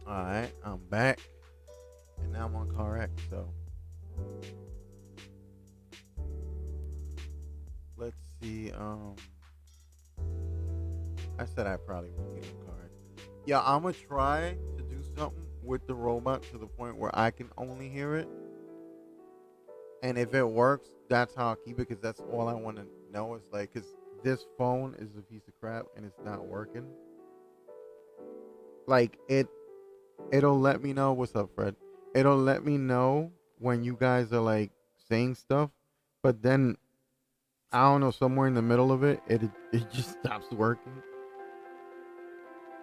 Alright, I'm back. And now I'm on carx, so let's see. I said I probably would get on carx. Yeah, I'ma try to do something with the robot to the point where I can only hear it. And if it works, that's how I'll keep it because that's all I want to know. Is like, because this phone is a piece of crap and it's not working. Like, it'll let me know. What's up, Fred? It'll let me know when you guys are like saying stuff, but then I don't know, somewhere in the middle of it, it just stops working.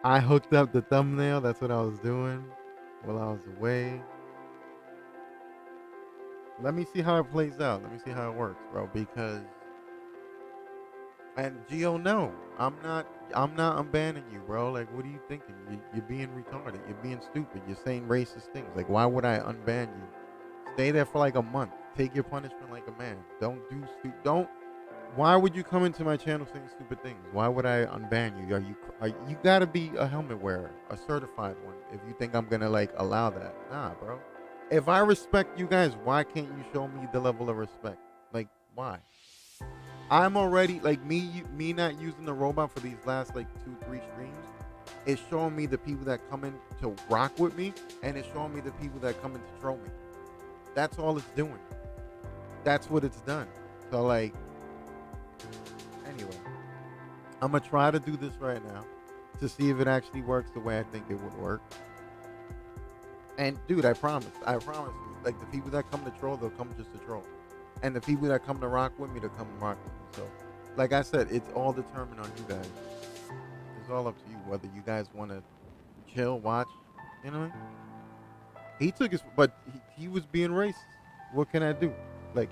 I hooked up the thumbnail. That's what I was doing while I was away. Let me see how it plays out. Let me see how it works, bro. Because and Gio, no, I'm not. I'm not unbanning you, bro. Like, what are you thinking? You're being retarded. You're being stupid. You're saying racist things. Like, why would I unban you? Stay there for like a month. Take your punishment like a man. Don't do stupid. Don't. Why would you come into my channel saying stupid things? Why would I unban you? You gotta be a helmet wearer, a certified one, if you think I'm gonna like allow that. Nah, bro. If I respect you guys, why can't you show me the level of respect? Like, why? I'm already like me not using the robot for these last like 2-3 streams. It's showing me the people that come in to rock with me, and it's showing me the people that come in to troll me. That's all it's doing. That's what it's done. So like, anyway, I'm gonna try to do this right now to see if it actually works the way I think it would work. And dude, I promise you, like the people that come to troll, they'll come just to troll. And the people that come to rock with me, they'll come to rock with me. So, like I said, it's all determined on you guys. It's all up to you whether you guys want to chill, watch. You know what I mean? He took his, but he was being racist. What can I do? Like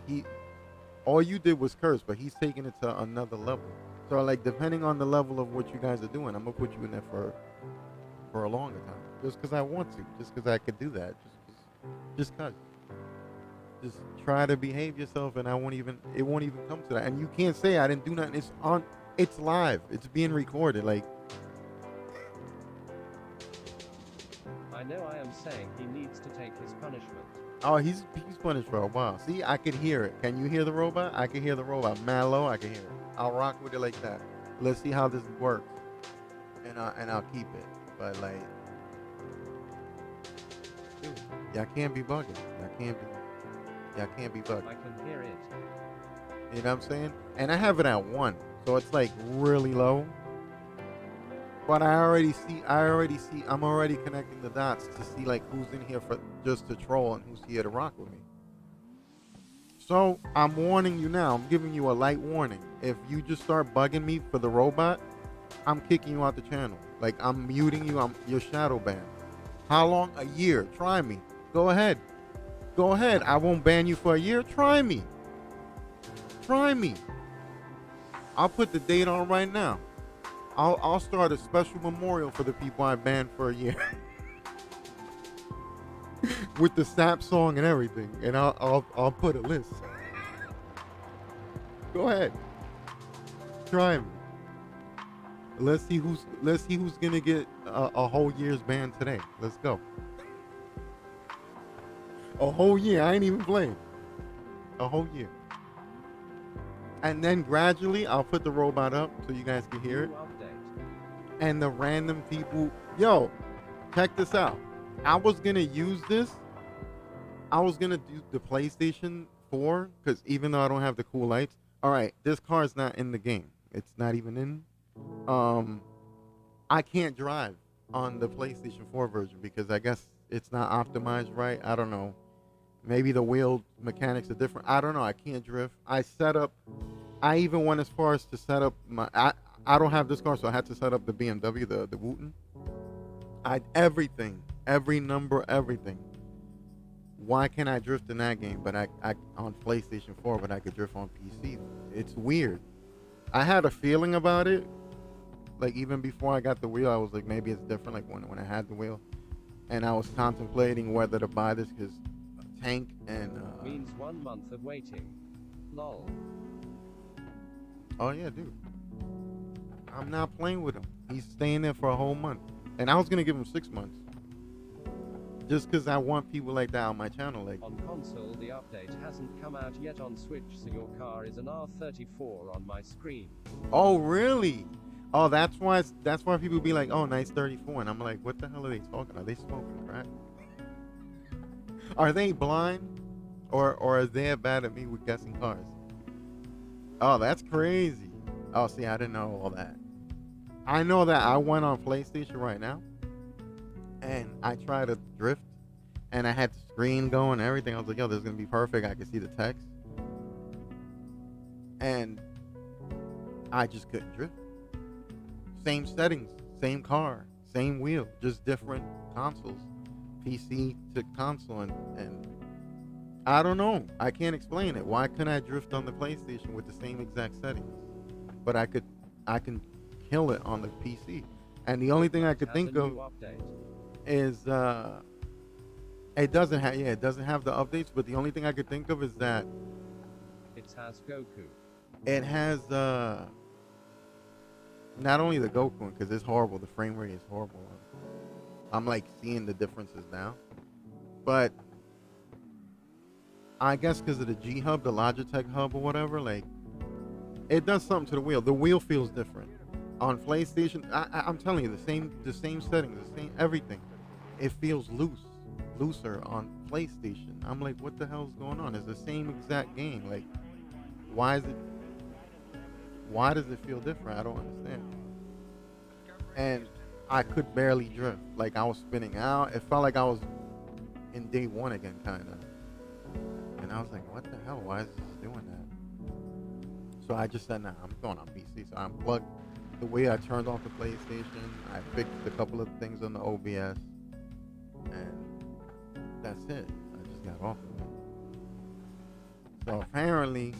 all you did was curse, but he's taking it to another level. So like, depending on the level of what you guys are doing, I'm gonna put you in there for a longer time, just because I want to, just because I could do that, just cause. Just try to behave yourself, and it won't even come to that. And you can't say I didn't do nothing. It's live. It's being recorded. Like, I know I am saying he needs to take his punishment. oh, he's punished for a while. See, I could hear it. Can you hear the robot? I can hear the robot. Mad low, I can hear it. I'll rock with it like that. Let's see how this works, and I'll keep it. But like, dude, y'all can't be bugging. Y'all can't be bugging. I can hear it. You know what I'm saying? And I have it at 1, so it's like really low. But I'm already connecting the dots to see like who's in here for just to troll and who's here to rock with me. So I'm warning you now. I'm giving you a light warning. If you just start bugging me for the robot, I'm kicking you out the channel. Like, I'm muting you. You're shadow banned. How long? A year. Try me. Go ahead. Go ahead. I won't ban you for a year. Try me. Try me. I'll put the date on right now. I'll start a special memorial for the people I banned for a year. With the SAP song and everything. And I'll put a list. Go ahead. Try me. Let's see who's gonna get a whole year's ban today. Let's go. A whole year. I ain't even playing. A whole year. And then gradually I'll put the robot up so you guys can hear it. And the random people, yo, check this out. I was gonna use this. I was gonna do the PlayStation 4 because even though I don't have the cool lights, all right, this car is not in the game. It's not even in. I can't drive on the PlayStation 4 version because I guess it's not optimized right. I don't know. Maybe the wheel mechanics are different. I don't know. I can't drift. I even went as far as to set up I don't have this car, so I had to set up the BMW, the Wooten. Everything, every number, everything. Why can't I drift in that game, but I on PlayStation 4, but I could drift on PC? It's weird. I had a feeling about it. Like, even before I got the wheel, I was like, maybe it's different. Like when I had the wheel, and I was contemplating whether to buy this because tank and means 1 month of waiting. Lol. Oh yeah, dude. I'm not playing with him. He's staying there for a whole month. And I was going to give him 6 months. just because I want people like that on my channel. Like, On console, the update hasn't come out yet on Switch, so your car is an R34 on my screen. oh really? Oh, that's why people be like, oh, nice 34, and I'm like, what the hell are they talking? Are they smoking crack? Are they blind, or are they bad at me with guessing cars? Oh, that's crazy. Oh, see, I didn't know all that. I know that I went on PlayStation right now, and I tried to drift, and I had the screen going and everything. I was like, yo, this is gonna be perfect. I can see the text, and I just couldn't drift. Same settings, same car, same wheel, just different consoles, PC to console, and I don't know. I can't explain it. Why couldn't I drift on the PlayStation with the same exact settings, but I can kill it on the PC? And the only thing I could think of is it doesn't have the updates, but the only thing I could think of is that it has Goku. It has not only the Goku, because it's horrible. The frame rate is horrible. I'm like seeing the differences now, but I guess because of the G hub, the Logitech hub or whatever, like it does something to the wheel. The wheel feels different on PlayStation. I'm telling you, the same settings, the same everything. It feels looser on PlayStation. I'm like, what the hell's going on? It's the same exact game. Like, why does it feel different? I don't understand. And I could barely drift. Like, I was spinning out. It felt like I was in day one again, kind of. And I was like, what the hell? Why is this doing that? So I just said, nah, I'm going on PC. So I unplugged the way I turned off the PlayStation. I fixed a couple of things on the OBS. And that's it. I just got off of it. So apparently,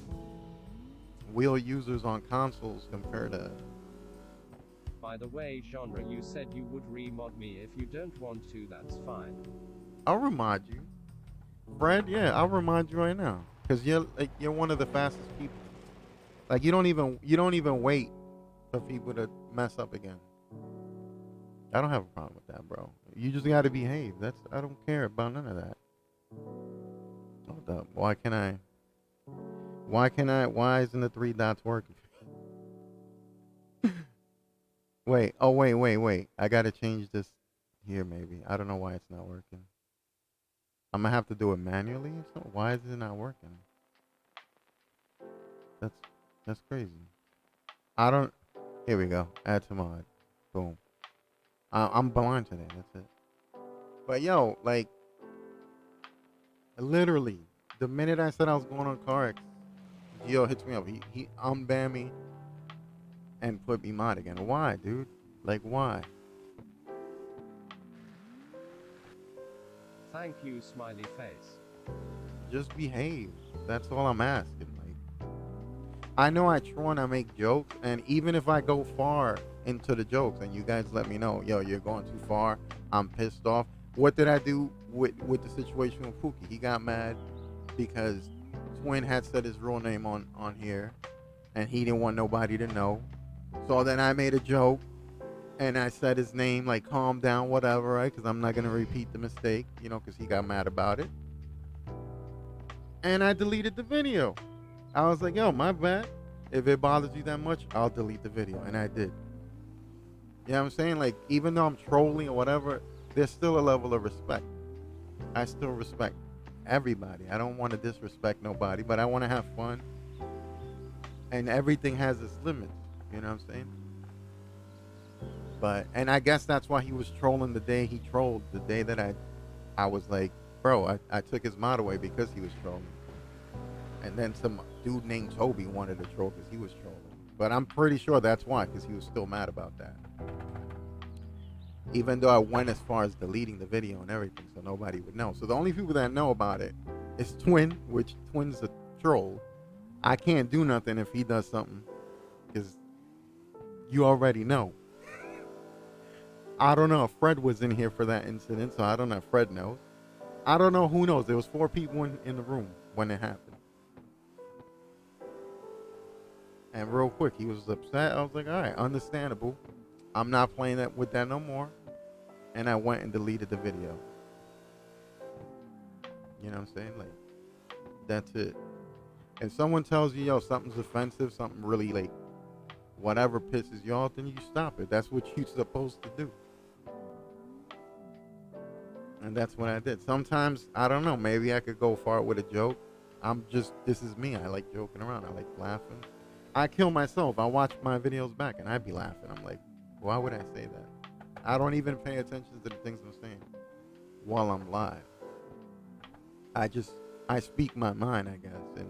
wheel users on consoles compared to... By the way, genre, you said you would remod me. If you don't want to, that's fine. I'll remind you. Fred, yeah, I'll remind you right now. Cause you're one of the fastest people. Like you don't even wait for people to mess up again. I don't have a problem with that, bro. You just gotta behave. I don't care about none of that. Hold up. Why isn't the 3 dots working? Wait. I gotta change this here maybe. I don't know why it's not working. I'm gonna have to do it manually. So why is it not working? That's crazy. Here we go. Add to mod. Boom. I'm blind today. That's it. But yo, like, literally, the minute I said I was going on carx, Gio hits me up. He unbanned me and put me mod again. Why, dude? Like, why? Thank you, smiley face. Just behave. That's all I'm asking. Like, I know I troll and I make jokes, and even if I go far into the jokes and you guys let me know, yo, you're going too far, I'm pissed off. What did I do with the situation with Pookie? He got mad because Twin had said his real name on here, and he didn't want nobody to know. So then I made a joke, and I said his name, like, calm down, whatever, right? Because I'm not going to repeat the mistake, you know, because he got mad about it. And I deleted the video. I was like, yo, my bad. If it bothers you that much, I'll delete the video. And I did. You know what I'm saying? Like, even though I'm trolling or whatever, there's still a level of respect. I still respect everybody. I don't want to disrespect nobody, but I want to have fun. And everything has its limits. You know what I'm saying? But, and I guess that's why he was trolling the day he trolled. The day that I was like, bro, I took his mod away because he was trolling. And then some dude named Toby wanted to troll because he was trolling. But I'm pretty sure that's why, because he was still mad about that. Even though I went as far as deleting the video and everything, so nobody would know. So the only people that know about it is Twin, which Twin's a troll. I can't do nothing if he does something, because you already know. I don't know if Fred was in here for that incident, so I don't know if Fred knows. I don't know who knows. There was 4 people in the room when it happened. And real quick, he was upset. I was like, all right, understandable. I'm not playing that with that no more. And I went and deleted the video. You know what I'm saying? Like, that's it. If someone tells you, yo, something's offensive, something really like whatever pisses you off, then you stop it. That's what you're supposed to do. And that's what I did. Sometimes, I don't know, maybe I could go far with a joke. This is me. I like joking around. I like laughing. I kill myself. I watch my videos back and I'd be laughing. I'm like, why would I say that? I don't even pay attention to the things I'm saying while I'm live. I speak my mind, I guess. And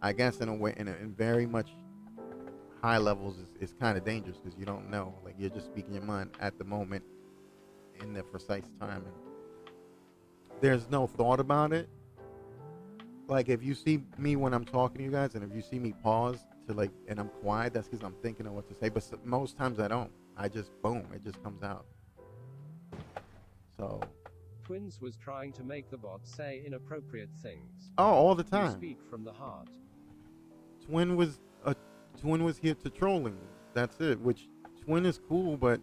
I guess in a way, in very much high levels, it's kind of dangerous because you don't know. Like, you're just speaking your mind at the moment in the precise time. And there's no thought about it. Like, if you see me when I'm talking to you guys, and if you see me pause to like, and I'm quiet, that's because I'm thinking of what to say. But most times I don't. I just boom, it just comes out. So. Twins was trying to make the bot say inappropriate things. Oh, all the You time. speak from the heart. Twin was here to trolling. That's it. Which Twin is cool, but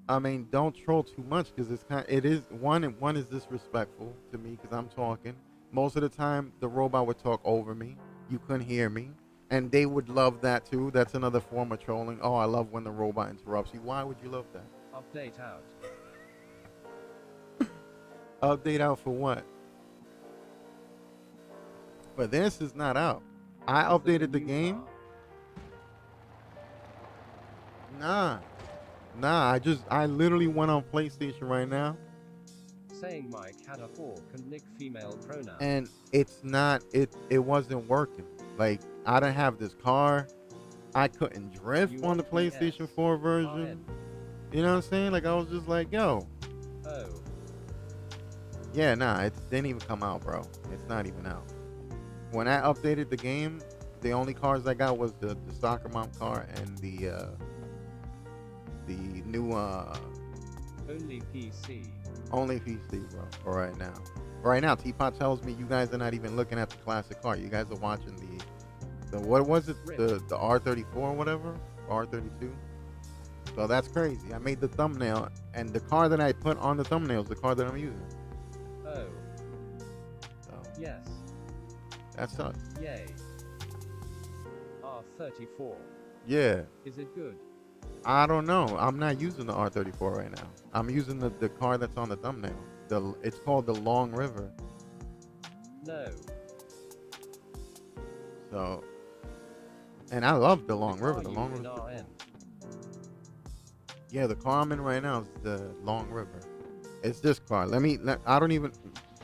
I mean, don't troll too much because it is one is disrespectful to me because I'm talking. Most of the time, the robot would talk over me. You couldn't hear me, and they would love that too. That's another form of trolling. Oh, I love when the robot interrupts you. Why would you love that? Update out. Update out for what? But this is not out. I updated the game. Nah. I literally went on PlayStation right now. Saying Mike had a fork and Nick female pronoun. And it wasn't working. Like, I didn't have this car. I couldn't drift on the PlayStation 4 version. You know what I'm saying? Like, I was just like, yo. Oh. Yeah, nah, it didn't even come out, bro. It's not even out. When I updated the game, the only cars I got was the soccer mom car and the new only PC. Only PC, bro, for right now. Right now, Teapot tells me you guys are not even looking at the classic car. You guys are watching the what was it? The R34 or whatever? R32? So that's crazy. I made the thumbnail, and the car that I put on the thumbnail is the car that I'm using. Oh. So. Yes. That sucks. Yay. R34. Yeah. Is it good? I don't know. I'm not using the R34 right now. I'm using the car that's on the thumbnail. It's called the Long River. No. So, and I love the Long River. The Long River. Yeah, the car I'm in right now is the Long River. It's this car. I don't even.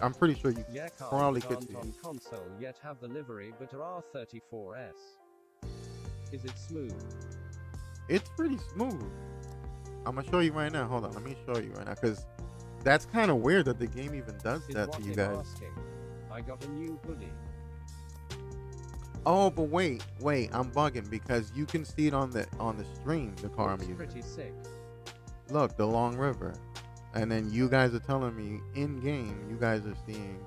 I'm pretty sure you probably could see on console yet have the livery but are R34S. Is it smooth? It's pretty smooth. I'm gonna show you right now. Hold on, let me show you right now, because that's kind of weird that the game even does that to you guys. Asking. I got a new hoodie. Oh, but wait, I'm bugging because you can see it on the stream. The car I'm using. Pretty sick. Look, the Long River, and then you guys are telling me in game you guys are seeing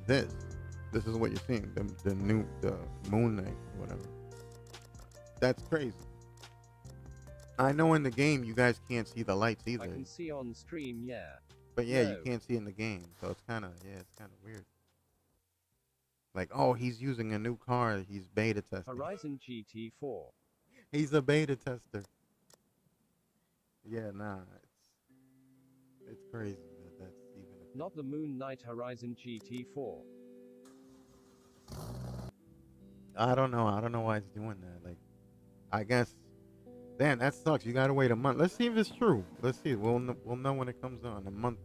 this. This is what you're seeing. The Moon Knight, whatever. That's crazy. I know in the game you guys can't see the lights either. I can see on stream, yeah. But yeah, you can't see in the game, so it's kind of weird. Like, oh, he's using a new car. He's beta testing. Horizon GT4. He's a beta tester. Yeah, nah, it's crazy that's even. Not the Moon Knight Horizon GT4. I don't know why it's doing that. Like, I guess. Damn, that sucks. You gotta wait a month. Let's see if it's true. Let's see. We'll know when it comes on. A month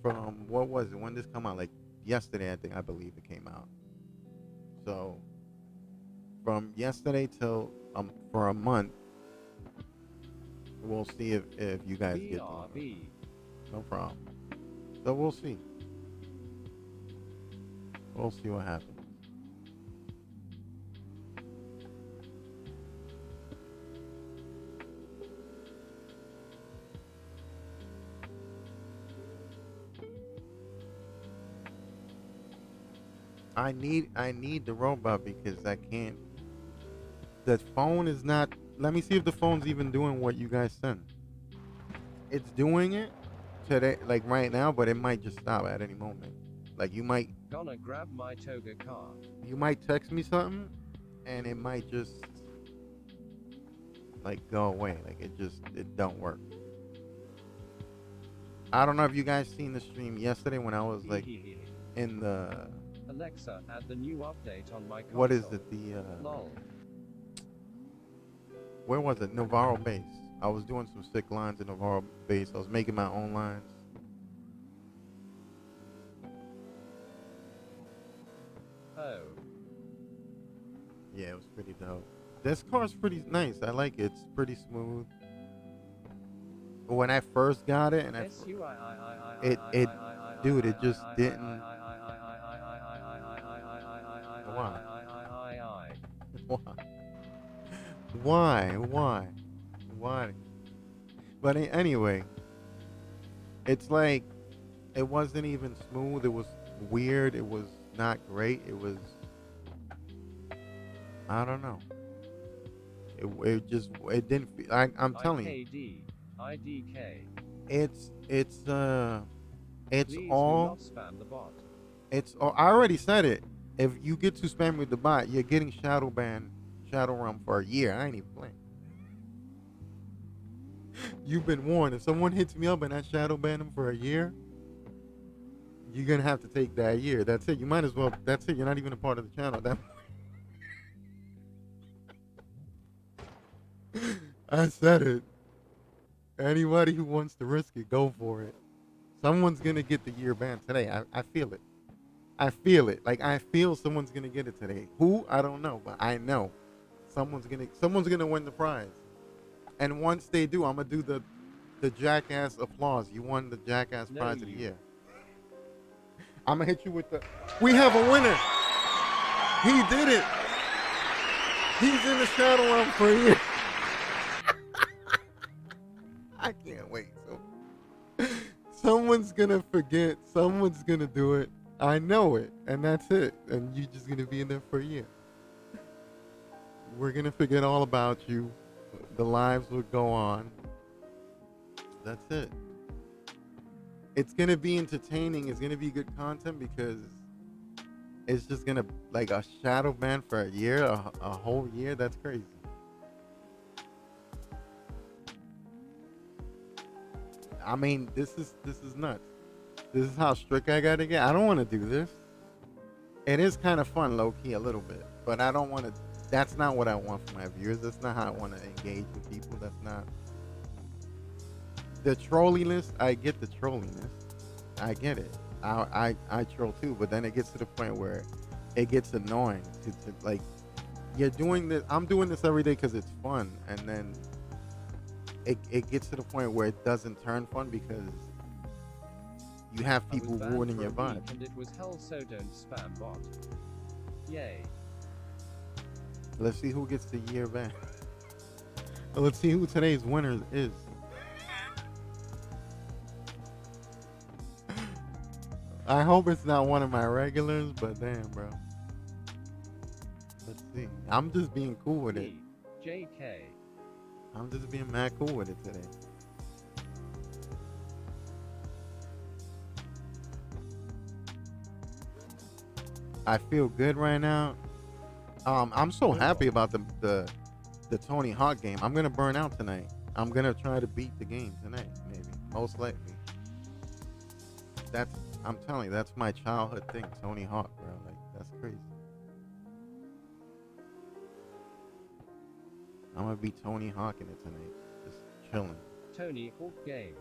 from what was it? When did this come out? Like yesterday, I believe it came out. So from yesterday till for a month, we'll see if you guys get it. No problem. So we'll see. We'll see what happens. I need the robot because I can't. The phone is not. Let me see if the phone's even doing what you guys sent. It's doing it, today, like right now, but it might just stop at any moment. Like Gonna grab my toga car. you might text me something, and it might just like go away. Like it don't work. I don't know if you guys seen the stream yesterday when I was like in the Alexa, add the new update on my console. what is it Lol. where was it? Navarro base. I was doing some sick lines in Navarro base. I was making my own lines. Oh. Yeah, it was pretty dope. This car's pretty nice. I like it. It's pretty smooth. When I first got it, and it dude, it just didn't. Why? Why? But anyway, it's like it wasn't even smooth. It was weird. It was not great. It was, I don't know. It just it didn't. I'm telling you. IDK. It's Please all. do not spam the bot. It's all. I already said it. If you get too spammy with the bot, you're getting shadow run for a year. I ain't even playing. You've been warned. If someone hits me up and I shadow ban them for a year, you're gonna have to take that year. That's it. You might as well. That's it. You're not even a part of the channel. That. I said it. Anybody who wants to risk it, go for it. Someone's gonna get the year ban today. I feel it. I feel it. Like I feel someone's gonna get it today. Who? I don't know, but I know someone's gonna win the prize. And once they do, I'm gonna do the jackass applause. You won the jackass prize of the year. I'm gonna hit you with the. We have a winner. He did it. He's in the shadow realm for a year. I can't wait. So someone's gonna forget. Someone's gonna do it. I know it, and that's it. And you're just gonna be in there for a year. We're gonna forget all about you. The lives will go on. That's it. It's gonna be entertaining. It's gonna be good content because it's just gonna like a shadow ban for a year, a whole year. That's crazy. I mean, this is nuts. This is how strict I gotta get. I don't want to do this. It is kind of fun, low key, a little bit, but I don't want to. That's not what I want from my viewers. That's not how I want to engage with people. That's not the trolliness. I get the trolliness. I get it. I troll too, but then it gets to the point where it gets annoying to like you're doing this. I'm doing this every day because it's fun, and then it gets to the point where it doesn't turn fun because you have people ruining your vibe. And it was hell, so don't spam bot. Yay. Let's see who gets the year ban. Let's see who today's winner is. I hope it's not one of my regulars, but damn, bro. Let's see. I'm just being cool with it. JK. I'm just being mad cool with it today. I feel good right now. I'm so happy about the Tony Hawk game. I'm gonna burn out tonight. I'm gonna try to beat the game tonight, maybe, most likely. I'm telling you, that's my childhood thing, Tony Hawk, bro. Like that's crazy. I'm gonna be Tony Hawk in it tonight, just chilling. Tony Hawk game.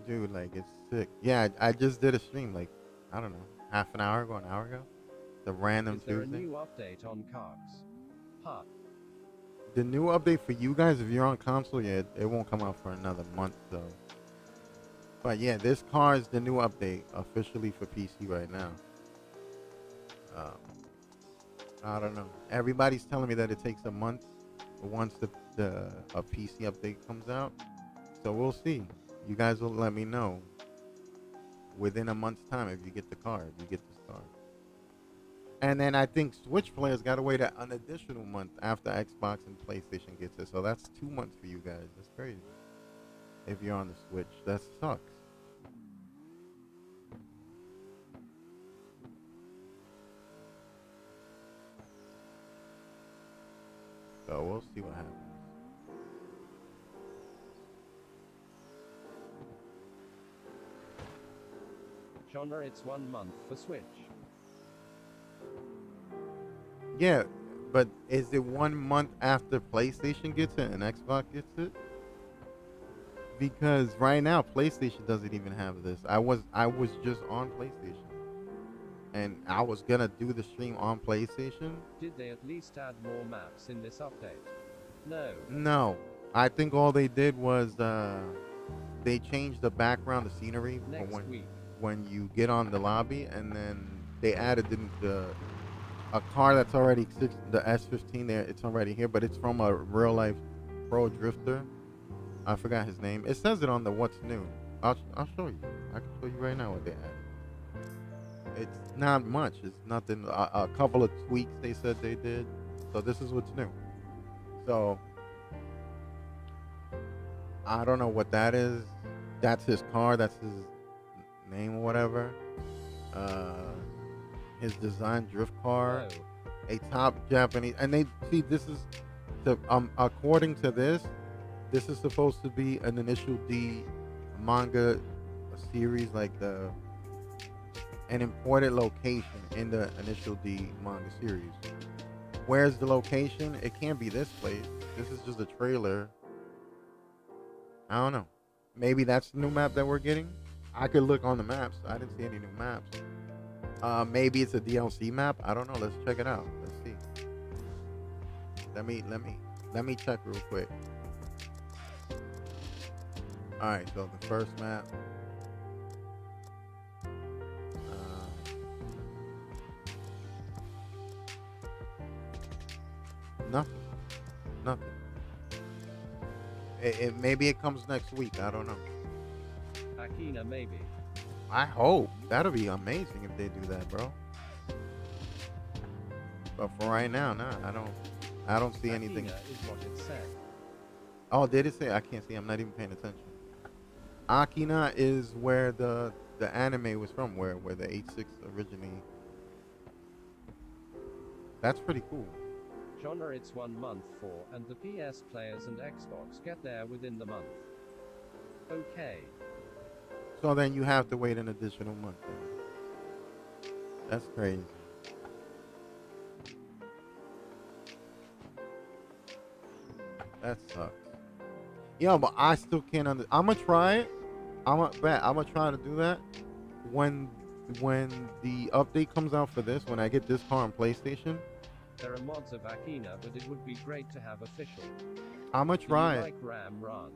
Dude, like it's sick. Yeah, I just did a stream like I don't know, half an hour ago, an hour ago. The random Is there Tuesday. a new update on carx? Huh. The new update for you guys, if you're on console, yeah, it won't come out for another month though. But yeah, this car is the new update officially for PC right now. I don't know. Everybody's telling me that it takes a month once a PC update comes out. So we'll see. You guys will let me know within a month's time if you get the car, if you get this car. And then I think Switch players got to wait an additional month after Xbox and PlayStation gets it. So that's 2 months for you guys. That's crazy. if you're on the Switch. That sucks. So we'll see what happens. Genre, it's 1 month for Switch. Yeah, but is it 1 month after PlayStation gets it and Xbox gets it? Because right now PlayStation doesn't even have this. I was just on PlayStation, and I was gonna do the stream on PlayStation. Did they at least add more maps in this update? No. No, I think all they did was they changed the background, the scenery for Next week. when you get on the lobby, and then they added a car that's already the S15 there. It's already here, but it's from a real life pro drifter. I forgot his name. It says it on the what's new. I'll show you. I can show you right now what they added. It's not much. It's nothing. A couple of tweaks they said they did. So this is what's new. So I don't know what that is. That's his car. That's his name or whatever. His design drift car. Oh. A top Japanese, and they see this is the according to this is supposed to be an Initial D manga series, like an imported location in the Initial D manga series. Where's the location? It can't be this place. This is just a trailer. I don't know. Maybe that's the new map that we're getting. I could look on the maps. I didn't see any new maps. Maybe it's a DLC map. I don't know. Let's check it out. Let's see. Let me check real quick. All right. So the first map. Nothing. Maybe it comes next week. I don't know. Akina, maybe. I hope. That'll be amazing if they do that, bro. But for right now, nah, I don't see anything. Akina is what it said. Oh, did it say? I can't see. I'm not even paying attention. Akina is where the anime was from, where the 8-6 originally. That's pretty cool. Genre, it's 1 month for, and the PS players and Xbox get there within the month. Okay. So then you have to wait an additional month. Then. That's crazy. That sucks. Yeah, but I still can't I'm gonna try it. I'm gonna try to do that when the update comes out for this. When I get this car on PlayStation. There are mods of Akina, but it would be great to have official. I'm gonna try Do you it. like Ram Ranch?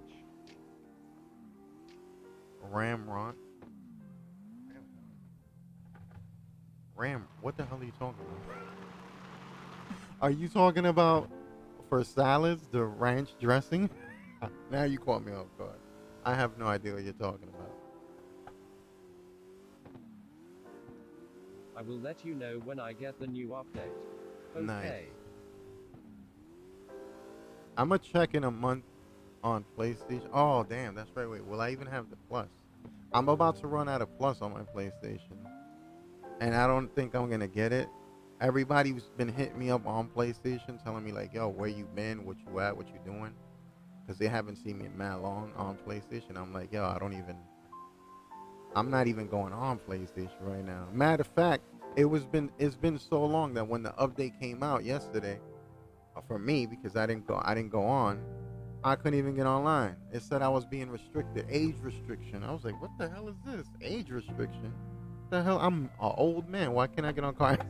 Ram Ranch. Ram. What the hell are you talking about? Are you talking about for salads the ranch dressing? Now you caught me off guard. I have no idea what you're talking about. I will let you know when I get the new update. Okay. Nice. I'm gonna check in a month on PlayStation. Oh damn, that's right. Wait, will I even have the Plus? I'm about to run out of Plus on my PlayStation, and I don't think I'm gonna get it. Everybody's been hitting me up on PlayStation, telling me like, "Yo, where you been? What you at? What you doing?" Because they haven't seen me mad long on PlayStation. I'm like, "Yo, I'm not even going on PlayStation right now." Matter of fact, it's been so long that when the update came out yesterday, for me, because I didn't go on, I couldn't even get online. It said I was being restricted, age restriction. I was like, what the hell is this? Age restriction? The hell? I'm an old man. Why can't I get on carx?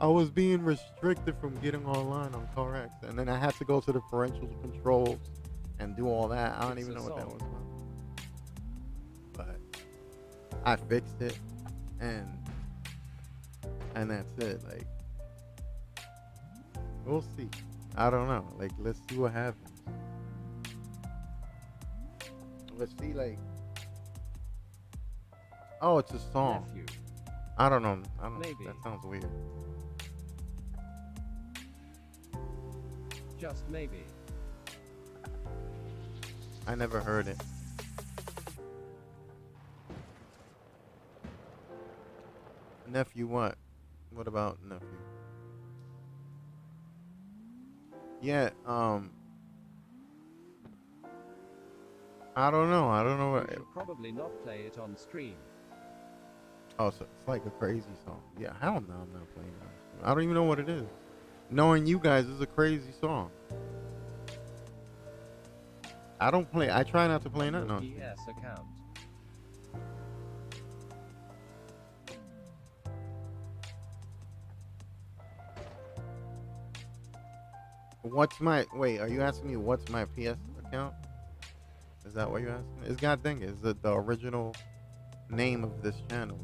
I was being restricted from getting online on carx, and then I had to go to the parental controls and do all that. I don't even know what that was about. But I fixed it, and that's it. Like, we'll see. I don't know. Like, let's see what happens. Let's see, like, oh, it's a song. Nephew. I don't know. Maybe. That sounds weird. Just maybe. I never heard it. Nephew, what? What about nephew? Yeah. I don't know. I don't know You what. should probably not play it on stream. Oh, so it's like a crazy song. Yeah, hell no, I'm not playing it. I don't even know what it is. Knowing you guys is a crazy song. I don't play. I try not to play On nothing your on stream. PS account. What's my wait? Are you asking me what's my PS account? Is that what you're asking? It's God dang it. It's the original name of this channel,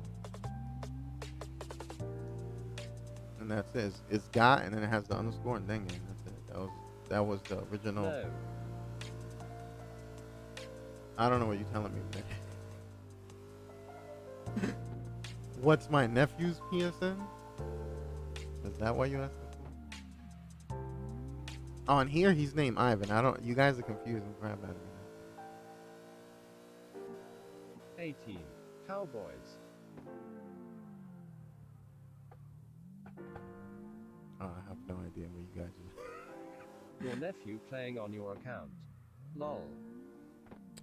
and that's it. It's got, and then it has the underscore and dang it. That's it. That was the original. No. I don't know what you're telling me, man. What's my nephew's PSN? Is that what you asking for? On here, he's named Ivan. I don't. You guys are confusing crap out of me. 18. Cowboys. Oh, I have no idea what you guys are. Your nephew playing on your account. Lol.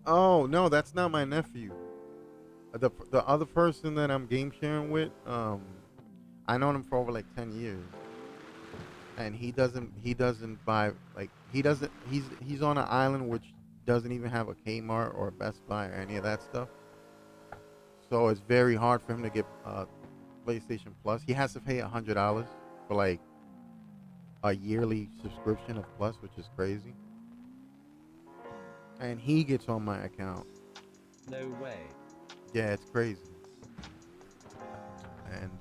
Oh no, that's not my nephew. The other person that I'm game sharing with, I known him for over like 10 years, and he doesn't buy like he's on an island which doesn't even have a Kmart or a Best Buy or any of that stuff. So it's very hard for him to get PlayStation Plus. He has to pay $100 for like a yearly subscription of Plus, which is crazy. And he gets on my account. No way. Yeah, it's crazy. And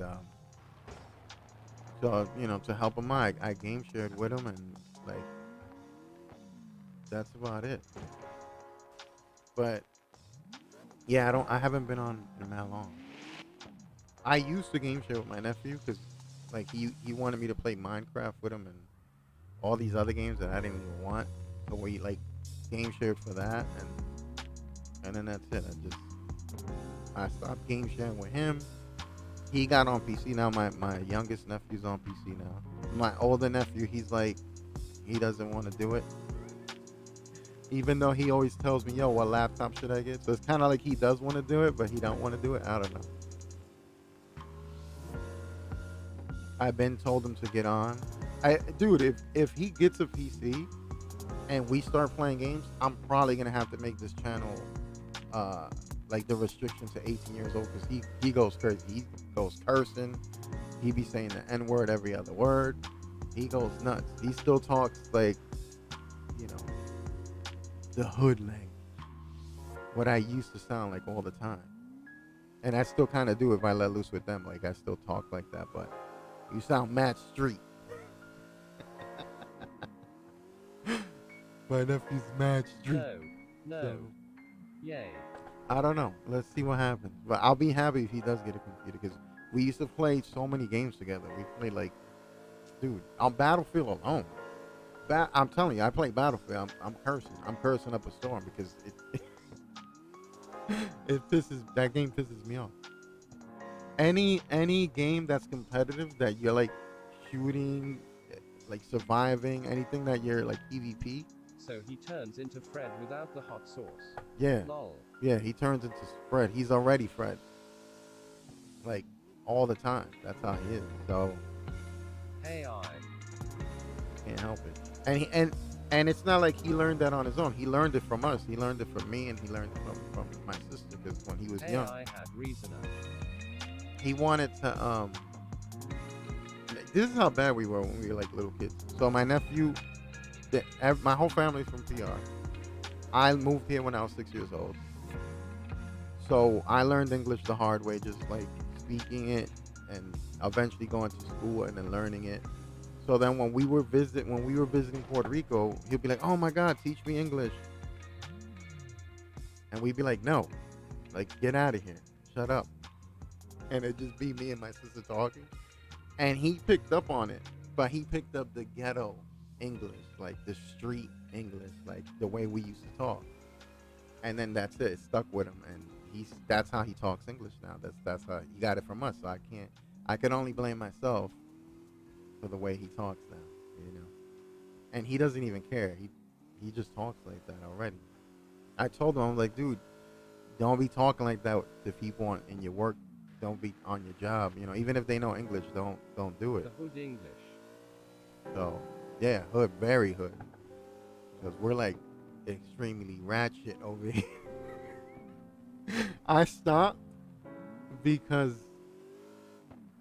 so to help him out, I game shared with him, and like that's about it. But yeah, I haven't been on in that long. I used to game share with my nephew because like he wanted me to play Minecraft with him and all these other games that I didn't even want. So we like game shared for that, and then that's it. I stopped game sharing with him. He got on PC now. My youngest nephew's on PC now. My older nephew, he's like, he doesn't want to do it. Even though he always tells me, yo, what laptop should I get? So it's kind of like he does want to do it, but he don't want to do it. I don't know. I've been told him to get on. Dude, if he gets a PC and we start playing games, I'm probably gonna have to make this channel like the restriction to 18 years old, because he goes crazy. He goes cursing. He be saying the N-word every other word. He goes nuts. He still talks like, the hood language, what I used to sound like all the time. And I still kind of do if I let loose with them. Like I still talk like that, but you sound Matt Street. My nephew's Matt Street. No. So, Yay. I don't know. Let's see what happens. But I'll be happy if he does get a computer, because we used to play so many games together. We played like, dude, on Battlefield alone. I'm telling you, I play Battlefield. I'm cursing. I'm cursing up a storm because that game pisses me off. Any game that's competitive, that you're like shooting, like surviving, anything that you're like PvP. So he turns into Fred without the hot sauce. Yeah. Lol. Yeah, he turns into Fred. He's already Fred. Like all the time. That's how he is. So Hey, can't help it. And it's not like he learned that on his own. He learned it from us. He learned it from me, and he learned it from my sister, because when he was young, I had reasoner. he wanted to this is how bad we were when we were like little kids. So my nephew, my whole family's from PR. I moved here when I was 6 years old. So I learned English the hard way, just like speaking it and eventually going to school and then learning it. So then when we were visiting Puerto Rico, he'll be like, "Oh my God, teach me English." And we'd be like, "No, like get out of here, shut up." And it'd just be me and my sister talking. And he picked up on it, but he picked up the ghetto English, like the street English, like the way we used to talk. and then that's it. It stuck with him, and that's how he talks English now. That's how he got it from us. So I could only blame myself for the way he talks now, you know. And he doesn't even care. He just talks like that already. I told him, I'm like, dude, don't be talking like that to people in your work. Don't be on your job, you know. Even if they know English, don't do it. The hood English. So yeah, hood, very hood, because we're like extremely ratchet over here. I stopped because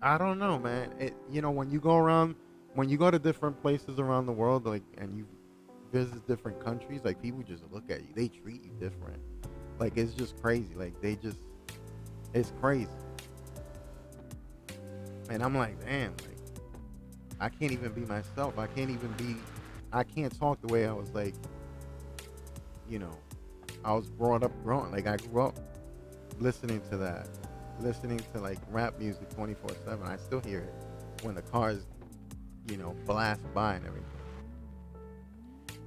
I don't know, man. You know, when you go around, when you go to different places around the world, like, and you visit different countries, like, people just look at you. They treat you different. Like, it's just crazy. Like, it's crazy. And I'm like, damn, like, I can't even be myself. I can't talk the way I was, like, you know, I was brought up growing. Like, I grew up listening to that, listening to, like, rap music 24/7. I still hear it when the cars, you know, blast by and everything.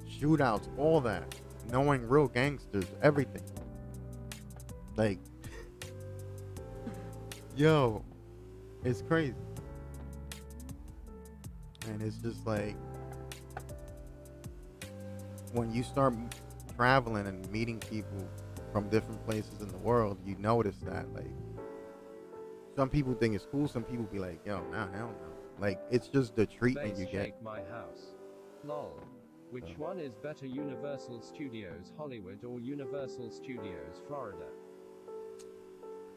Shootouts, all that. Knowing real gangsters, everything. Like, yo, it's crazy. And it's just like, when you start traveling and meeting people from different places in the world, you notice that, like, some people think it's cool, some people be like, yo, nah, hell no. Like, it's just the treatment you get. Shake my house. Lol. Which one is better, Universal Studios Hollywood or Universal Studios Florida?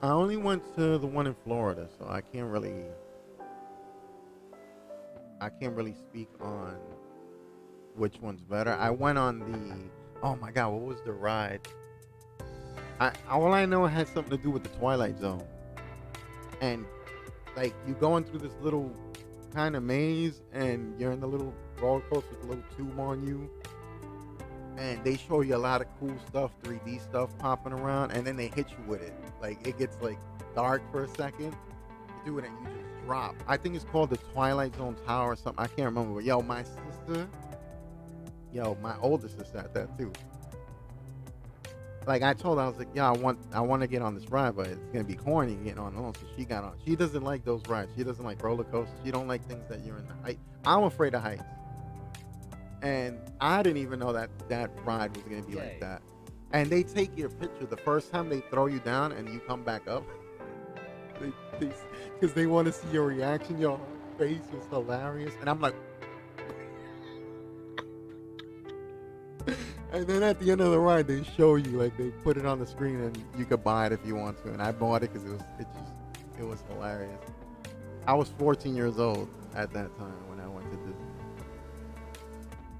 I only went to the one in Florida, so I can't really speak on which one's better. I went on oh my god, what was the ride? All I know, it had something to do with the Twilight Zone. And, like, you going through this little kind of maze, and you're in the little roller coaster with a little tube on you, and they show you a lot of cool stuff, 3D stuff popping around, and then they hit you with it. Like, it gets, like, dark for a second. You do it and you just drop. I think it's called the Twilight Zone Tower or something. I can't remember. But my older sister had that too. Like, I told her, I was like, yeah, I want to get on this ride, but it's gonna be corny getting on alone. So she got on. She doesn't like those rides. She doesn't like roller coasters. She don't like things that you're in the height. I'm afraid of heights, and I didn't even know that ride was gonna be like that. And they take your picture the first time they throw you down, and you come back up. Because they want to see your reaction. Your face was hilarious, and I'm like. And then at the end of the ride, they show you, like, they put it on the screen, and you could buy it if you want to. And I bought it because it was hilarious. I was 14 years old at that time when I went to Disney,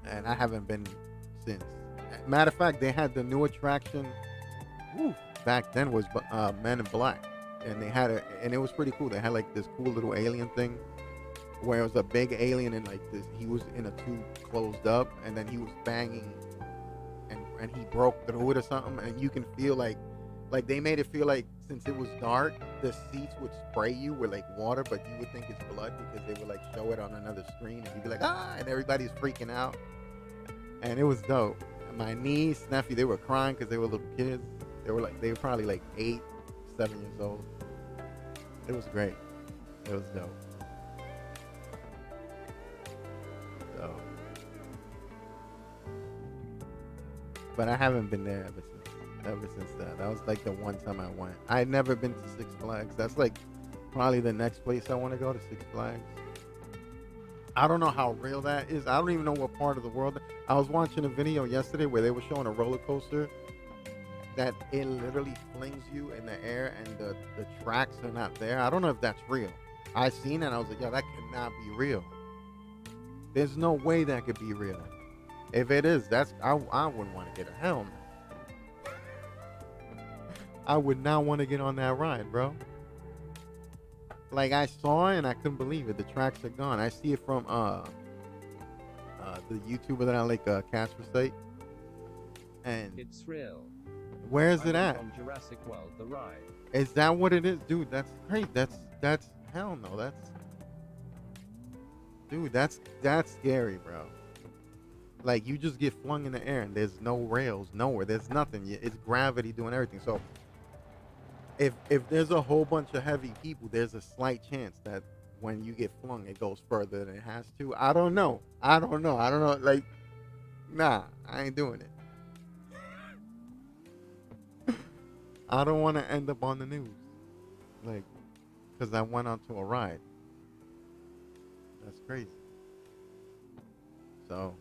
and I haven't been since. Matter of fact, they had the new attraction. Back then was Men in Black, and they had and it was pretty cool. They had, like, this cool little alien thing where it was a big alien, and, like, he was in a tube closed up, and then he was banging. And he broke through it or something, and you can feel like they made it feel like, since it was dark, the seats would spray you with, like, water, but you would think it's blood because they would, like, show it on another screen, and you'd be like, ah, and everybody's freaking out. And it was dope. And my niece, nephew, they were crying because they were little kids. They were probably like 8, 7 years old. It was great. It was dope. So. But I haven't been there ever since that. That was, like, the one time I went. I had never been to Six Flags. That's, like, probably the next place I want to go, to Six Flags. I don't know how real that is. I don't even know what part of the world. I was watching a video yesterday where they were showing a roller coaster that it literally flings you in the air, and the tracks are not there. I don't know if that's real. I seen it and I was like, yo, that cannot be real. There's no way that could be real. If it is, I wouldn't want to get a hell no. I would not want to get on that ride, bro. Like, I saw it and I couldn't believe it. The tracks are gone. I see it from the YouTuber that I like, Casper State. And it's real. Where is it at? On Jurassic World, the ride. Is that what it is, dude? That's crazy. That's hell no. That's scary, bro. Like you just get flung in the air and there's no rails nowhere. There's nothing. It's gravity doing everything. So if there's a whole bunch of heavy people, there's a slight chance that when you get flung, it goes further than it has to. I don't know. I don't know. I don't know. Like, nah, I ain't doing it. I don't want to end up on the news, like, because I went onto a ride. That's crazy. So,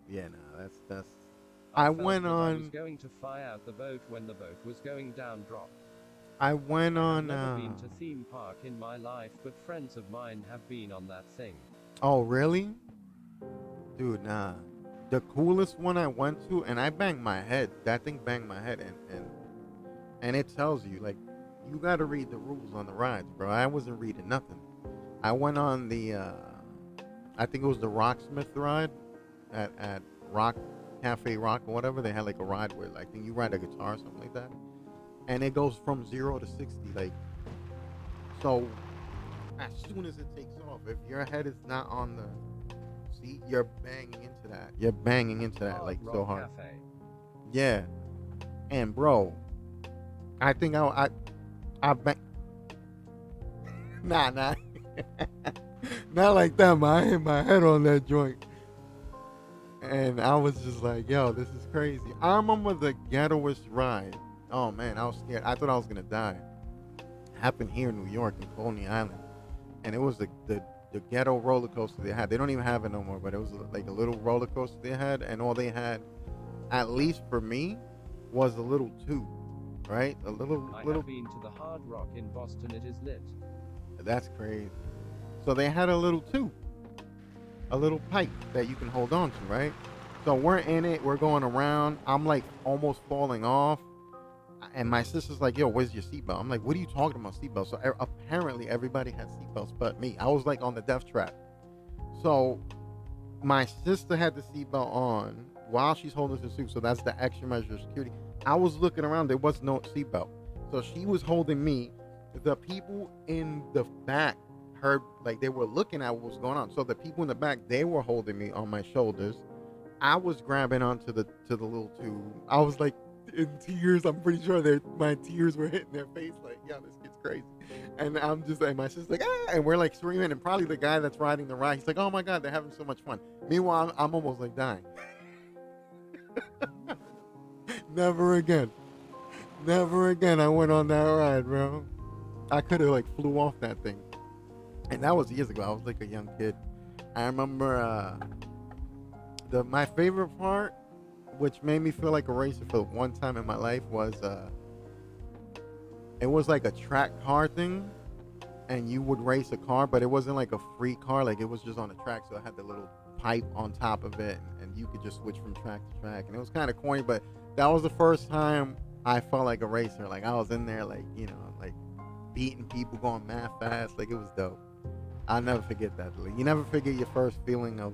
yeah, nah, that's. I felt went that I was on. going to fly out the boat when the boat was going down drop. I went I have on. never been to theme park in my life, but friends of mine have been on that thing. Oh, really? Dude, nah. The coolest one I went to, and I banged my head. That thing banged my head, and it tells you like you got to read the rules on the rides, bro. I wasn't reading nothing. I went on the, I think it was the Rocksmith ride at Rock Cafe Rock or whatever. They had like a ride where like, I think you ride a guitar or something like that, and it goes from 0 to 60. Like, so as soon as it takes off, if your head is not on the seat, you're banging into that. You're banging into that like Rock so hard. Cafe. Yeah, and bro, I think I bang. Nah, not like that, man. I hit my head on that joint, and I was just like, "Yo, this is crazy." I remember the ghettoest ride. Oh man, I was scared. I thought I was gonna die. Happened here in New York, in Coney Island, and it was the ghetto roller coaster they had. They don't even have it no more, but it was like a little roller coaster they had, and all they had, at least for me, was a little tube, right? A little. I have been to the Hard Rock in Boston. It is lit. That's crazy. So they had a little tube, a little pipe that you can hold on to, right? So we're in it, we're going around. I'm like almost falling off. And my sister's like, "Yo, where's your seatbelt?" I'm like, "What are you talking about, seatbelt?" So apparently everybody had seatbelts but me. I was like on the death trap. So my sister had the seatbelt on while she's holding the suit. So that's the extra measure of security. I was looking around, there was no seatbelt. So she was holding me. The people in the back heard, like, they were looking at what was going on. So the people in the back, they were holding me on my shoulders. I was grabbing onto the little tube. I was like in tears. I'm pretty sure my tears were hitting their face. Like, yeah, this kid's crazy. And I'm just like, my sister's like, ah, and we're like screaming. And probably the guy that's riding the ride, he's like, oh my god, they're having so much fun. Meanwhile, I'm almost like dying. Never again. Never again. I went on that ride, bro. I could have like flew off that thing. And that was years ago. I was like a young kid. I remember my favorite part, which made me feel like a racer for one time in my life, was it was like a track car thing, and you would race a car, but it wasn't like a free car. Like, it was just on the track, so it had the little pipe on top of it, and you could just switch from track to track. And it was kind of corny, but that was the first time I felt like a racer. Like, I was in there, like, you know, like beating people, going mad fast. Like, it was dope. I'll never forget that. Like, you never forget your first feeling of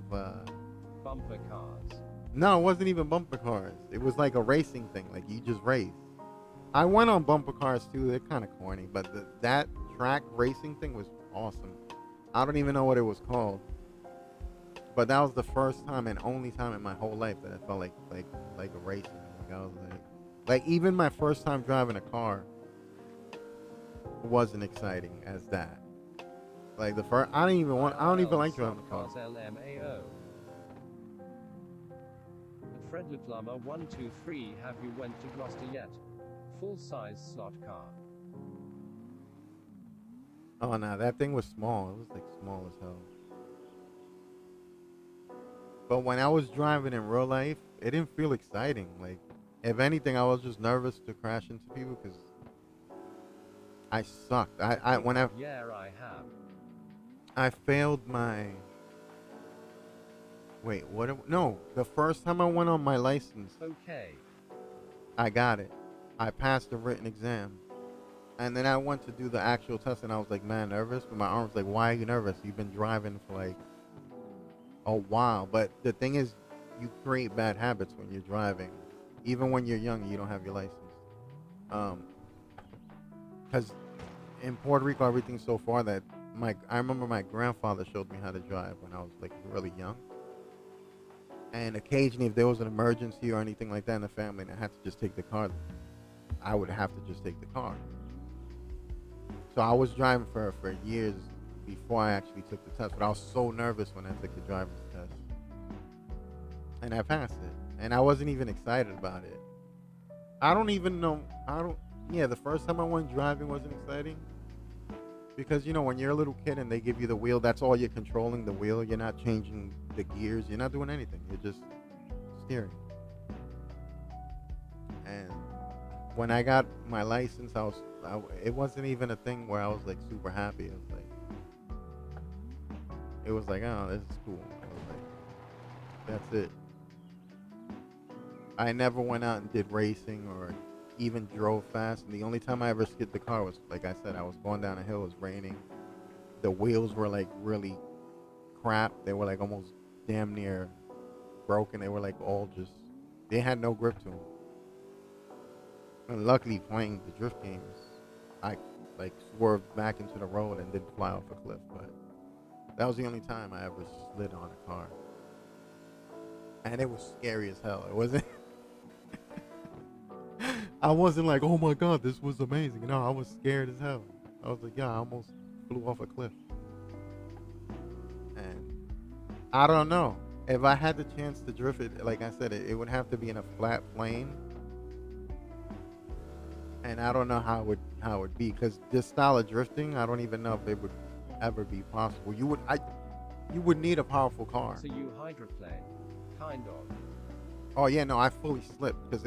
bumper cars. No, it wasn't even bumper cars. It was like a racing thing. Like, you just race. I went on bumper cars too. They're kind of corny, but that track racing thing was awesome. I don't even know what it was called, but that was the first time and only time in my whole life that I felt like a racer. Like, I was like even my first time driving a car wasn't exciting as that. Like, the first, I don't even like driving a car. LMAO. Fred Lutlama 123, have you went to Gloucester yet? Full-size slot car. Oh no, that thing was small. It was like small as hell. But when I was driving in real life, it didn't feel exciting. Like, if anything, I was just nervous to crash into people because I sucked. Yeah, I have. I failed my. Wait, what? No, the first time I went on my license, Okay. I got it. I passed the written exam. And then I went to do the actual test, and I was like, man, nervous. But my arm was like, why are you nervous? You've been driving for like a while. But the thing is, you create bad habits when you're driving. Even when you're young, you don't have your license. Because in Puerto Rico, everything's so far that I remember my grandfather showed me how to drive when I was like really young. And occasionally, if there was an emergency or anything like that in the family, and I had to just take the car, I would have to just take the car. So I was driving for years before I actually took the test. But I was so nervous when I took the driver's test, and I passed it. And I wasn't even excited about it. I don't even know. I don't. Yeah, the first time I went driving wasn't exciting because when you're a little kid and they give you the wheel, that's all you're controlling, the wheel. You're not changing the gears. You're not doing anything. You're just steering. And when I got my license, it wasn't even a thing where I was like super happy. It was like, oh, this is cool. I was like, that's it. I never went out and did racing or even drove fast. And the only time I ever skid the car was, like I said, I was going down a hill. It was raining. The wheels were like really crap. They were like almost damn near broken. They were like they had no grip to them. And luckily, playing the drift games, I like swerved back into the road and didn't fly off a cliff. But that was the only time I ever slid on a car. And it was scary as hell. It wasn't. I wasn't like, oh my God, this was amazing. No, I was scared as hell. I was like, yeah, I almost flew off a cliff. And I don't know. If I had the chance to drift it, like I said, it would have to be in a flat plane. And I don't know how it would be, because this style of drifting, I don't even know if it would ever be possible. You would need a powerful car. So you hydroplane, kind of. Oh yeah, no, I fully slipped because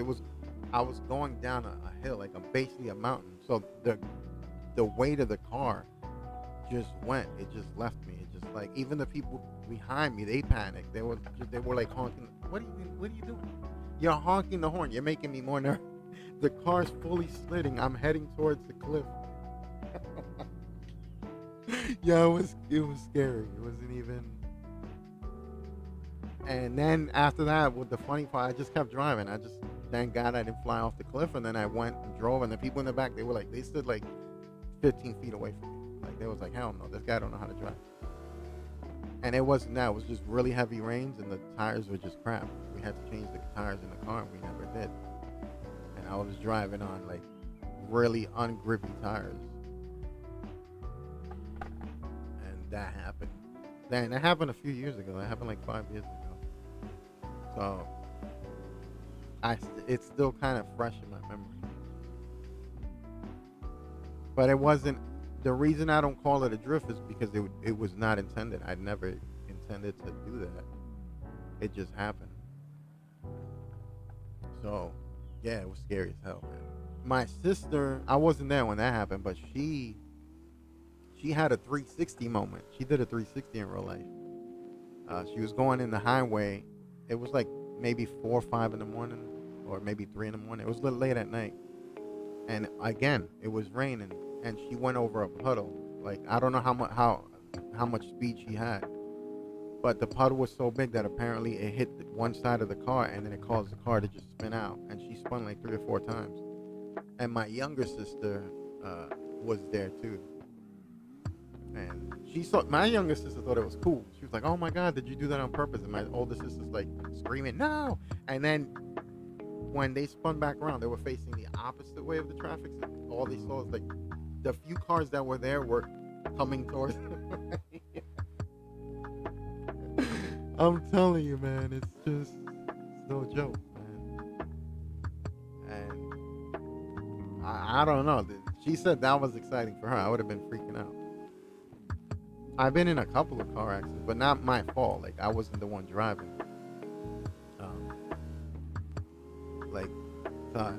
I was going down a hill, like basically a mountain. So the weight of the car just went. It just left me. It just like, even the people behind me, they panicked. They were like honking. What are you doing? You're honking the horn. You're making me more nervous. The car's fully sliding. I'm heading towards the cliff. Yeah, it was scary. It wasn't even. And then after that, with the funny part, I just kept driving. I just, thank God I didn't fly off the cliff. And then I went and drove, and the people in the back, they stood like 15 feet away from me. Like, they was like, hell no, this guy don't know how to drive. And it wasn't that. It was just really heavy rains, and the tires were just crap. We had to change the tires in the car, and we never did. And I was driving on like really ungrippy tires. And that happened. Then that happened a few years ago. That happened like 5 years ago. So it's still kind of fresh in my memory. But it wasn't. The reason I don't call it a drift is because it was not intended. I never intended to do that. It just happened. So yeah, it was scary as hell, man. My sister, I wasn't there when that happened, but she had a 360 moment. She did a 360 in real life. She was going in the highway. It was like maybe 4 or 5 in the morning, or maybe 3 in the morning. It was a little late at night. And again, it was raining, and she went over a puddle. Like, I don't know how much speed she had, but the puddle was so big that apparently it hit one side of the car, and then it caused the car to just spin out. And she spun like 3 or 4 times. And my younger sister was there too. And my younger sister thought it was cool. She was like, oh my God, did you do that on purpose? And my older sister's like screaming, no. And then when they spun back around, they were facing the opposite way of the traffic. So all they saw was like the few cars that were there were coming towards them. I'm telling you, man, it's no joke, man. And I don't know. She said that was exciting for her. I would have been freaking out. I've been in a couple of car accidents, but not my fault. Like, I wasn't the one driving.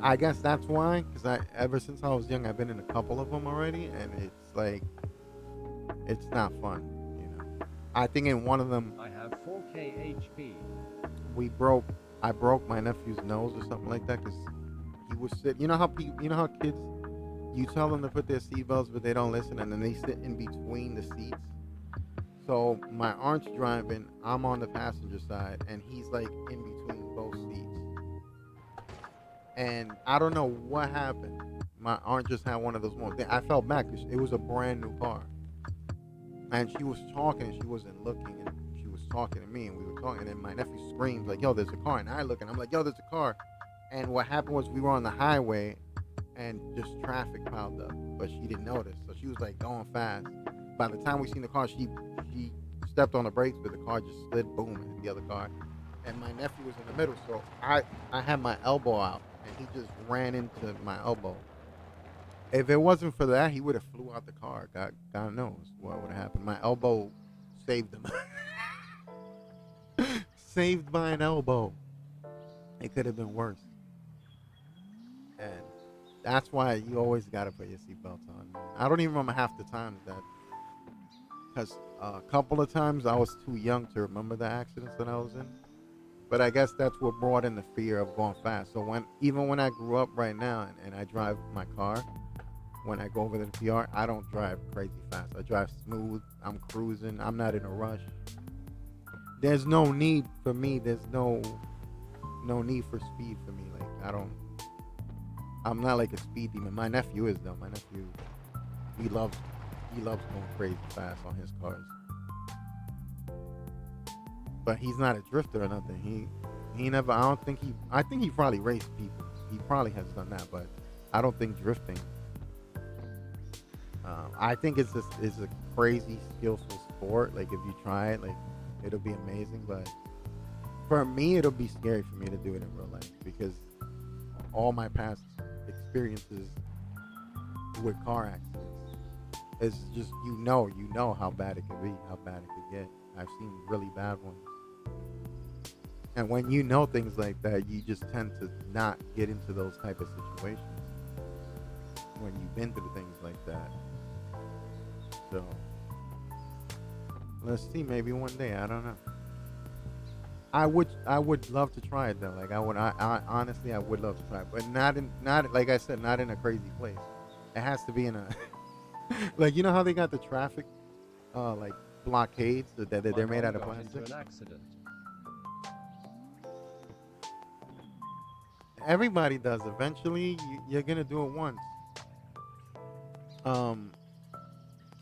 I guess that's why, because ever since I was young, I've been in a couple of them already, and it's like, it's not fun, you know. I think in one of them, I have 4K HP. I broke my nephew's nose or something like that, because he was sitting. You know how kids, you tell them to put their seatbelts, but they don't listen, and then they sit in between the seats. So my aunt's driving, I'm on the passenger side, and he's like in between both seats. And I don't know what happened. My aunt just had one of those moments. I felt bad because it was a brand new car. And she was talking and she wasn't looking, and she was talking to me, and we were talking, and my nephew screams like, "Yo, there's a car!" And I look, and I'm like, "Yo, there's a car!" And what happened was we were on the highway, and just traffic piled up, but she didn't notice, so she was like going fast. By the time we seen the car, she stepped on the brakes, but the car just slid, boom, and hit the other car. And my nephew was in the middle, so I had my elbow out, and he just ran into my elbow. If it wasn't for that, he would have flew out the car. God knows what would have happened. My elbow saved him. Saved by an elbow. It could have been worse. And that's why you always gotta put your seatbelt on. I don't even remember half the times that, because a couple of times I was too young to remember the accidents that I was in. But I guess that's what brought in the fear of going fast. So even when I grew up right now and I drive my car, when I go over to the PR, I don't drive crazy fast. I drive smooth. I'm cruising. I'm not in a rush. There's no need for me. There's no need for speed for me. Like I'm not like a speed demon. My nephew is though. My nephew, he loves going crazy fast on his cars. But he's not a drifter or nothing. He never. I think he probably raced people. He probably has done that, but I don't think drifting. I think it's a crazy skillful sport. Like if you try it, like it'll be amazing. But for me, it'll be scary for me to do it in real life because all my past experiences with car accidents, it's just you know how bad it could be, how bad it could get. I've seen really bad ones. And when you know things like that, you just tend to not get into those type of situations when you've been through things like that. So let's see, maybe one day, I don't know. I would love to try it though. Like I honestly I would love to try it, but not like I said, not in a crazy place. It has to be in a like you know how they got the traffic like blockades that they're made out of plastic. Into an accident. Everybody does. Eventually, you're gonna do it once.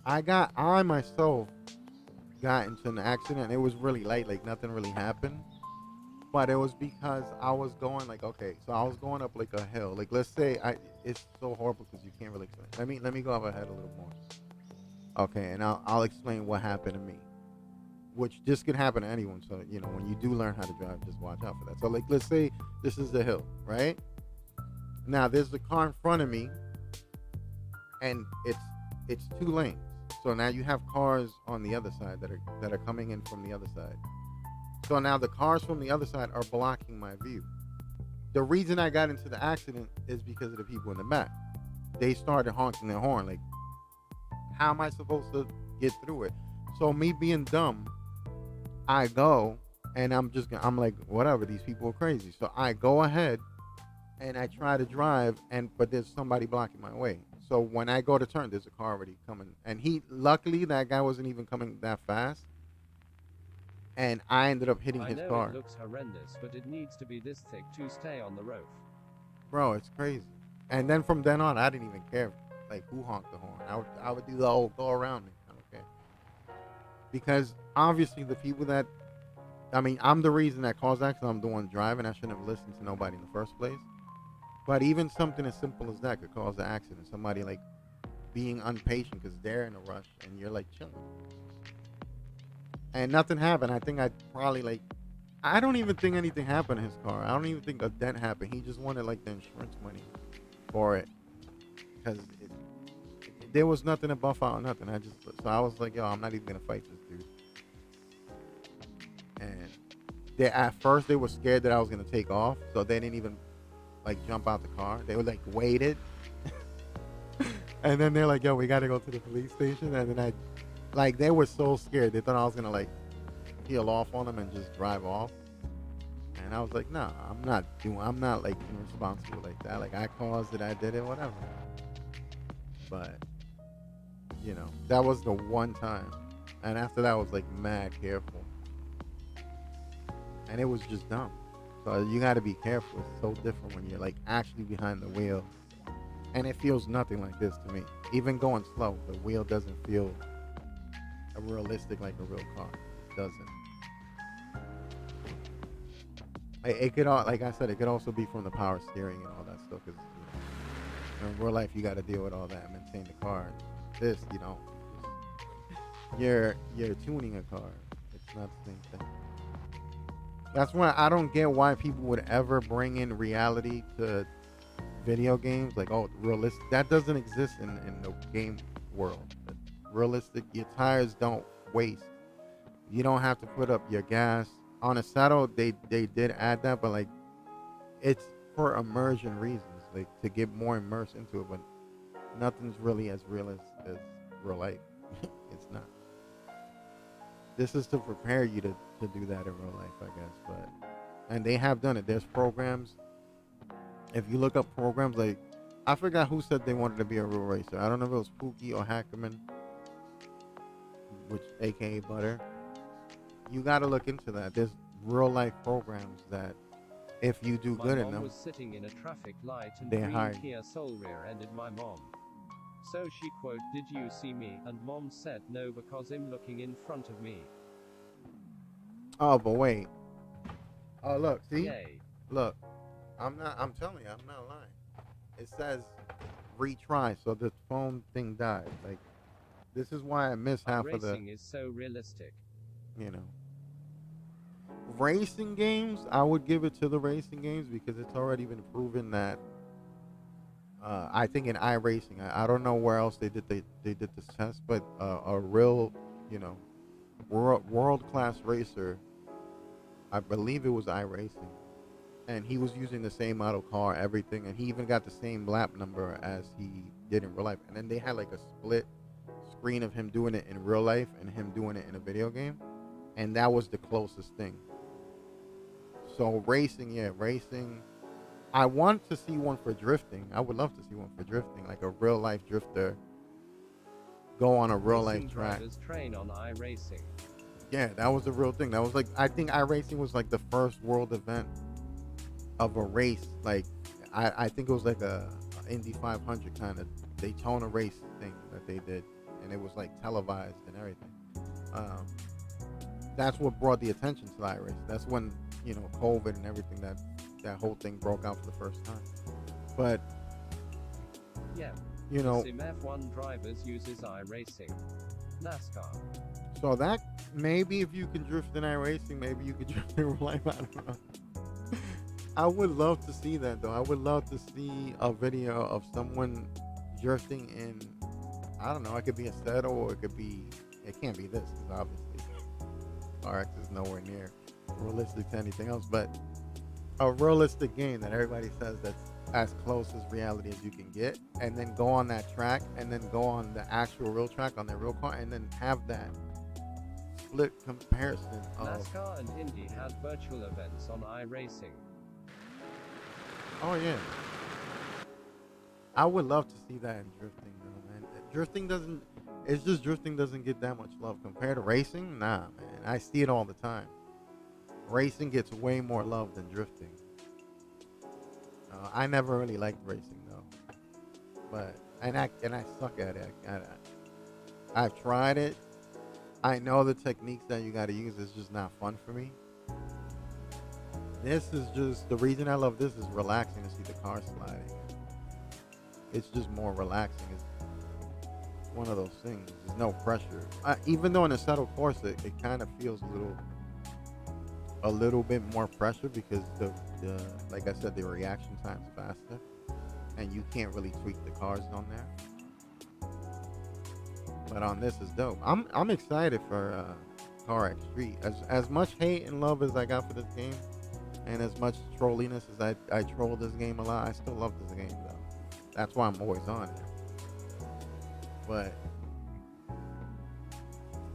I myself got into an accident. It was really light, like nothing really happened. But it was because I was going like, okay, so I was going up like a hill. Like let's say it's so horrible because you can't really explain. Let me go up ahead a little more. Okay, and I'll explain what happened to me. Which this could happen to anyone. So, you know, when you do learn how to drive, just watch out for that. So, like, let's say this is the hill, right? Now, there's the car in front of me, and it's two lanes. So now you have cars on the other side that are coming in from the other side. So now the cars from the other side are blocking my view. The reason I got into the accident is because of the people in the back. They started honking their horn. Like, how am I supposed to get through it? So me being dumb, I go and I'm like, whatever, these people are crazy. So I go ahead and I try to drive but there's somebody blocking my way. So when I go to turn, there's a car already coming. And luckily that guy wasn't even coming that fast. And I ended up hitting his car. It looks horrendous, but it needs to be this thick to stay on the road. Bro, it's crazy. And then from then on, I didn't even care like who honked the horn. I would do the whole go around me. I don't care. Because obviously the people that, I'm the reason that caused accident. I'm the one driving. I shouldn't have listened to nobody in the first place. But even something as simple as that could cause an accident. Somebody like being impatient because they're in a rush and you're like chilling. And nothing happened. I think I don't even think anything happened in his car. I don't even think a dent happened. He just wanted like the insurance money for it. Because there was nothing to buff out, nothing. So I was like, yo, I'm not even going to fight this dude. And at first they were scared that I was going to take off. So they didn't even like jump out the car. They were like waited. And then they're like, yo, we got to go to the police station. And then they were so scared. They thought I was going to like peel off on them and just drive off. And I was like, no, I'm not like irresponsible like that. Like I caused it, I did it, whatever. But, you know, that was the one time. And after that I was like mad careful. And it was just dumb. So you got to be careful. It's so different when you're like actually behind the wheel. And it feels nothing like this to me. Even going slow, the wheel doesn't feel realistic like a real car. It doesn't. It could all, like I said, it could also be from the power steering and all that stuff. Because in real life, you got to deal with all that, maintain the car. This, you know, you're tuning a car. It's not the same thing. That's why I don't get why people would ever bring in reality to video games. Like, oh, realistic. That doesn't exist in the game world. Realistic. Your tires don't waste. You don't have to put up your gas on a saddle. They did add that, but like it's for immersion reasons, like to get more immersed into it. But nothing's really as real as real life. It's not. This is to prepare you to do that in real life, I guess. But and they have done it. There's programs. If you look up programs, like I forgot who said they wanted to be a real racer. I don't know if it was Pookie or Hackerman, which AKA Butter. You got to look into that. There's real life programs that if you do good in My mom them, was sitting in a traffic light and they green hire. Kia Soul rear-ended my mom. So she quote, "Did you see me?" And mom said no because I'm looking in front of me. Oh, but wait. Oh, look. See? Yay. Look. I'm telling you, I'm not lying. It says retry, so the phone thing died. Like, this is why I miss half of the, Racing is so realistic. you know. Racing games, I would give it to the racing games because it's already been proven that I think in iRacing, I don't know where else they did this test, but a real, you know, world class racer, I believe it was iRacing, and he was using the same model car, everything, and he even got the same lap number as he did in real life. And then they had like a split screen of him doing it in real life and him doing it in a video game, and that was the closest thing. So racing, yeah, racing. I want to see one for drifting. I would love to see one for drifting, like a real life drifter go on a real life Racing track. drivers train on iRacing. Yeah, that was a real thing. That was like, I think iRacing was like the first world event of a race. Like I think it was like a Indy 500 kind of Daytona race thing that they did, and it was like televised and everything. Um, that's what brought the attention to iRacing. That's when, you know, COVID and everything, that whole thing broke out for the first time. But Yeah. you know, Sim F1 drivers uses iRacing. NASCAR. so that maybe if you can drift in iRacing, maybe you could drift in real life. I don't know. I would love to see that though. I would love to see a video of someone drifting in. I don't know. It could be a Seto, or it could be. It can't be this, because obviously carx is nowhere near realistic to anything else. But a realistic game that everybody says that's as close as reality as you can get, and then go on that track, and then go on the actual real track on the real car, and then have that split comparison of. NASCAR and Indy had virtual events on iRacing. Oh yeah, I would love to see that in drifting though, man. Drifting doesn't. It's just drifting doesn't get that much love compared to racing. Nah, man, I see it all the time. Racing gets way more love than drifting. I never really liked racing though, but I suck at it. I've tried it. I know the techniques that you got to use. It's just not fun for me. This is just the reason I love this is relaxing to see the car sliding. It's just more relaxing. It's one of those things. There's no pressure. Even though in a settled course, it kind of feels a little bit more pressure because the like I said, the reaction time's faster, and you can't really tweak the cars on there. But on this is dope. I'm excited for carx Street. As much hate and love as I got for this game, and as much trolliness as I troll this game a lot, I still love this game though. That's why I'm always on it. But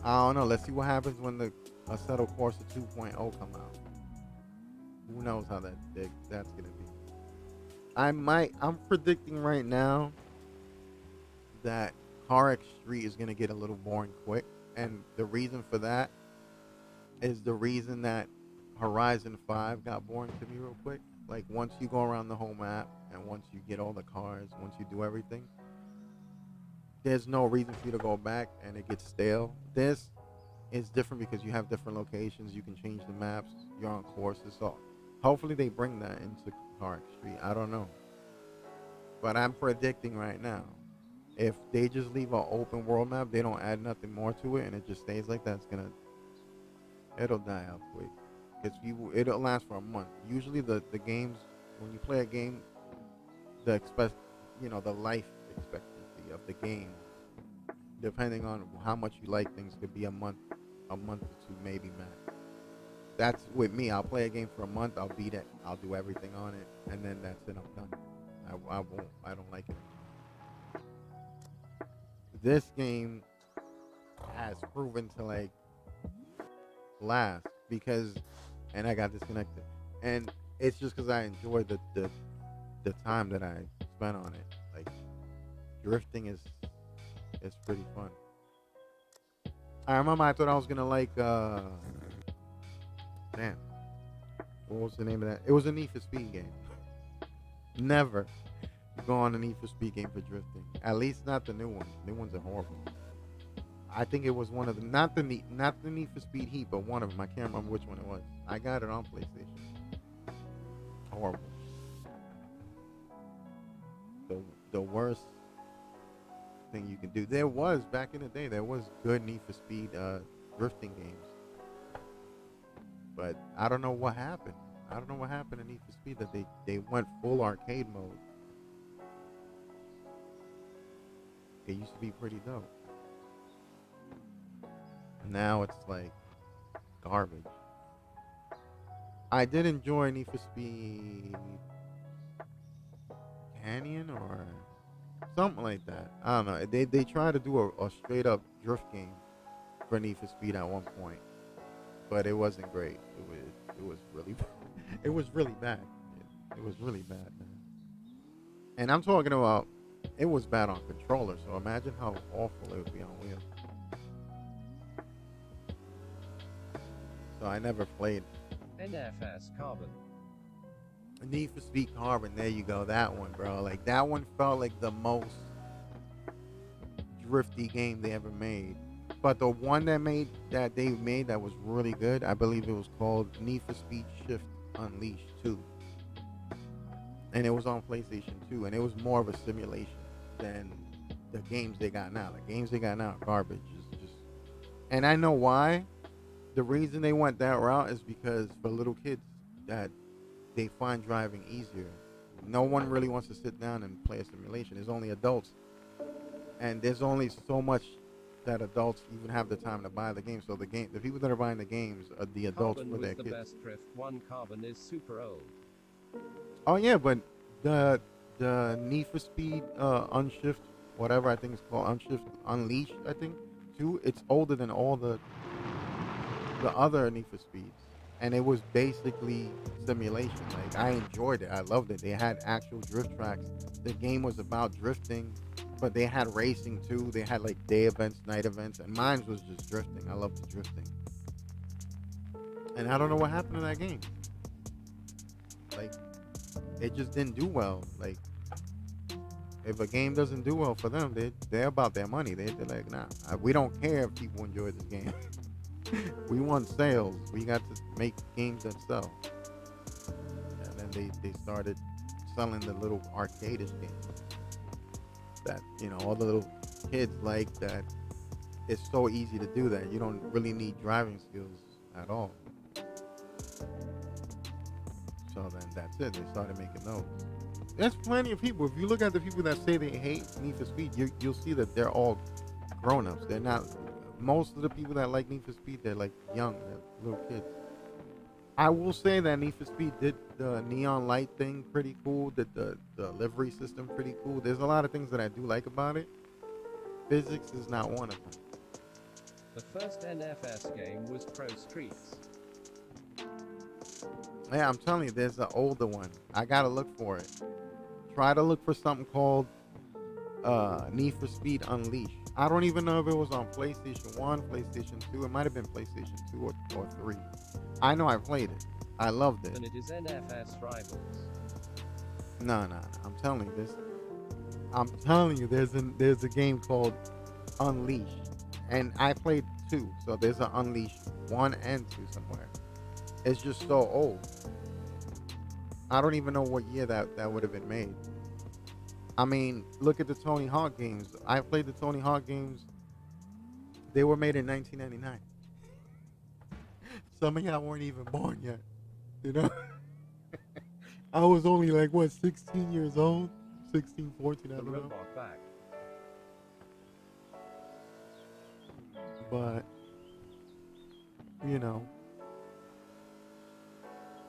I don't know. Let's see what happens when a settled course of 2.0 come out. Who knows how that's gonna be. I'm predicting right now that carx Street is gonna get a little boring quick, and the reason for that is the reason that Horizon 5 got boring to me real quick. Like once you go around the whole map and once you get all the cars, once you do everything, there's no reason for you to go back and it gets stale. This is different because you have different locations, you can change the maps, you're on courses, so Hopefully they bring that into Carx Street. I don't know, but I'm predicting right now, if they just leave an open world map, they don't add nothing more to it, and it just stays like that, it'll die out quick. Because it'll last for a month. Usually the games, when you play a game, the life expectancy of the game, depending on how much you like things, could be a month or two maybe max. That's with me. I'll play a game for a month. I'll beat it. I'll do everything on it, and then that's it. I'm done. I won't. I don't like it. This game has proven to like last because, and I got disconnected, and it's just because I enjoyed the time that I spent on it. Like drifting is pretty fun. I remember I thought I was gonna like damn, what was the name of that? It was a Need for Speed game. Never go on a Need for Speed game for drifting. At least not the new ones. New ones are horrible. I think it was one of the not the Need for Speed Heat, but one of them. I can't remember which one it was. I got it on PlayStation. Horrible. The worst thing you can do. There was back in the day. There was good Need for Speed drifting games, but I don't know what happened. I don't know what happened in Need for Speed that they went full arcade mode. It used to be pretty dope. Now it's like garbage. I did enjoy Need for Speed Canyon or something like that. I don't know. They tried to do a straight up drift game for Need for Speed at one point, but it wasn't great. It was really it was really bad. It was really bad, man. And I'm talking about it was bad on controller. So imagine how awful it would be on wheel. So I never played NFS Carbon. Need for Speed Carbon. There you go. That one, bro. Like that one felt like the most drifty game they ever made. But the one that they made that was really good, I believe it was called Need for Speed Shift Unleashed 2. And it was on PlayStation 2, and it was more of a simulation than the games they got now. The games they got now are garbage. And I know why. The reason they went that route is because for little kids that they find driving easier. No one really wants to sit down and play a simulation. There's only adults, and there's only so much that adults even have the time to buy the game. So the people that are buying the games are the adults Carbon for their was the kids. best drift one. Carbon is super old. Oh yeah, but the Need for Speed Unshift, whatever I think it's called, Unshift Unleashed, I think, too. It's older than all the other Need for Speeds, and it was basically simulation. Like I enjoyed it. I loved it. They had actual drift tracks. The game was about drifting, but they had racing too. They had like day events, night events, and mine was just drifting. I loved the drifting. And I don't know what happened to that game. Like, it just didn't do well. Like, if a game doesn't do well for them, they're about their money. They're like, nah, we don't care if people enjoy this game. We want sales. We got to make games that sell. And then they started selling the little arcade-ish games that, all the little kids like that. It's so easy to do that. You don't really need driving skills at all. So then that's it. They started making those. There's plenty of people. If you look at the people that say they hate Need for Speed, you'll see that they're all grown-ups. They're not. Most of the people that like Need for Speed, they're like young, they're little kids. I will say that Need for Speed did the neon light thing pretty cool, did the livery system pretty cool. There's a lot of things that I do like about it. Physics is not one of them. The first NFS game was Pro Streets. Yeah, I'm telling you, there's an older one. I gotta look for it. Try to look for something called Need for Speed Unleashed. I don't even know if it was on PlayStation 1, PlayStation 2. It might have been PlayStation 2 or 3. I know I played it. I loved it. And it is NFS Rivals. No. I'm telling you this. I'm telling you, there's a game called Unleashed, and I played 2. So there's an Unleashed 1 and 2 somewhere. It's just so old. I don't even know what year that would have been made. I mean, look at the Tony Hawk games. I played the Tony Hawk games. They were made in 1999. Some of y'all weren't even born yet. You know, I was only like what 16 years old, 16, 14. I The don't know. robot back. But you know,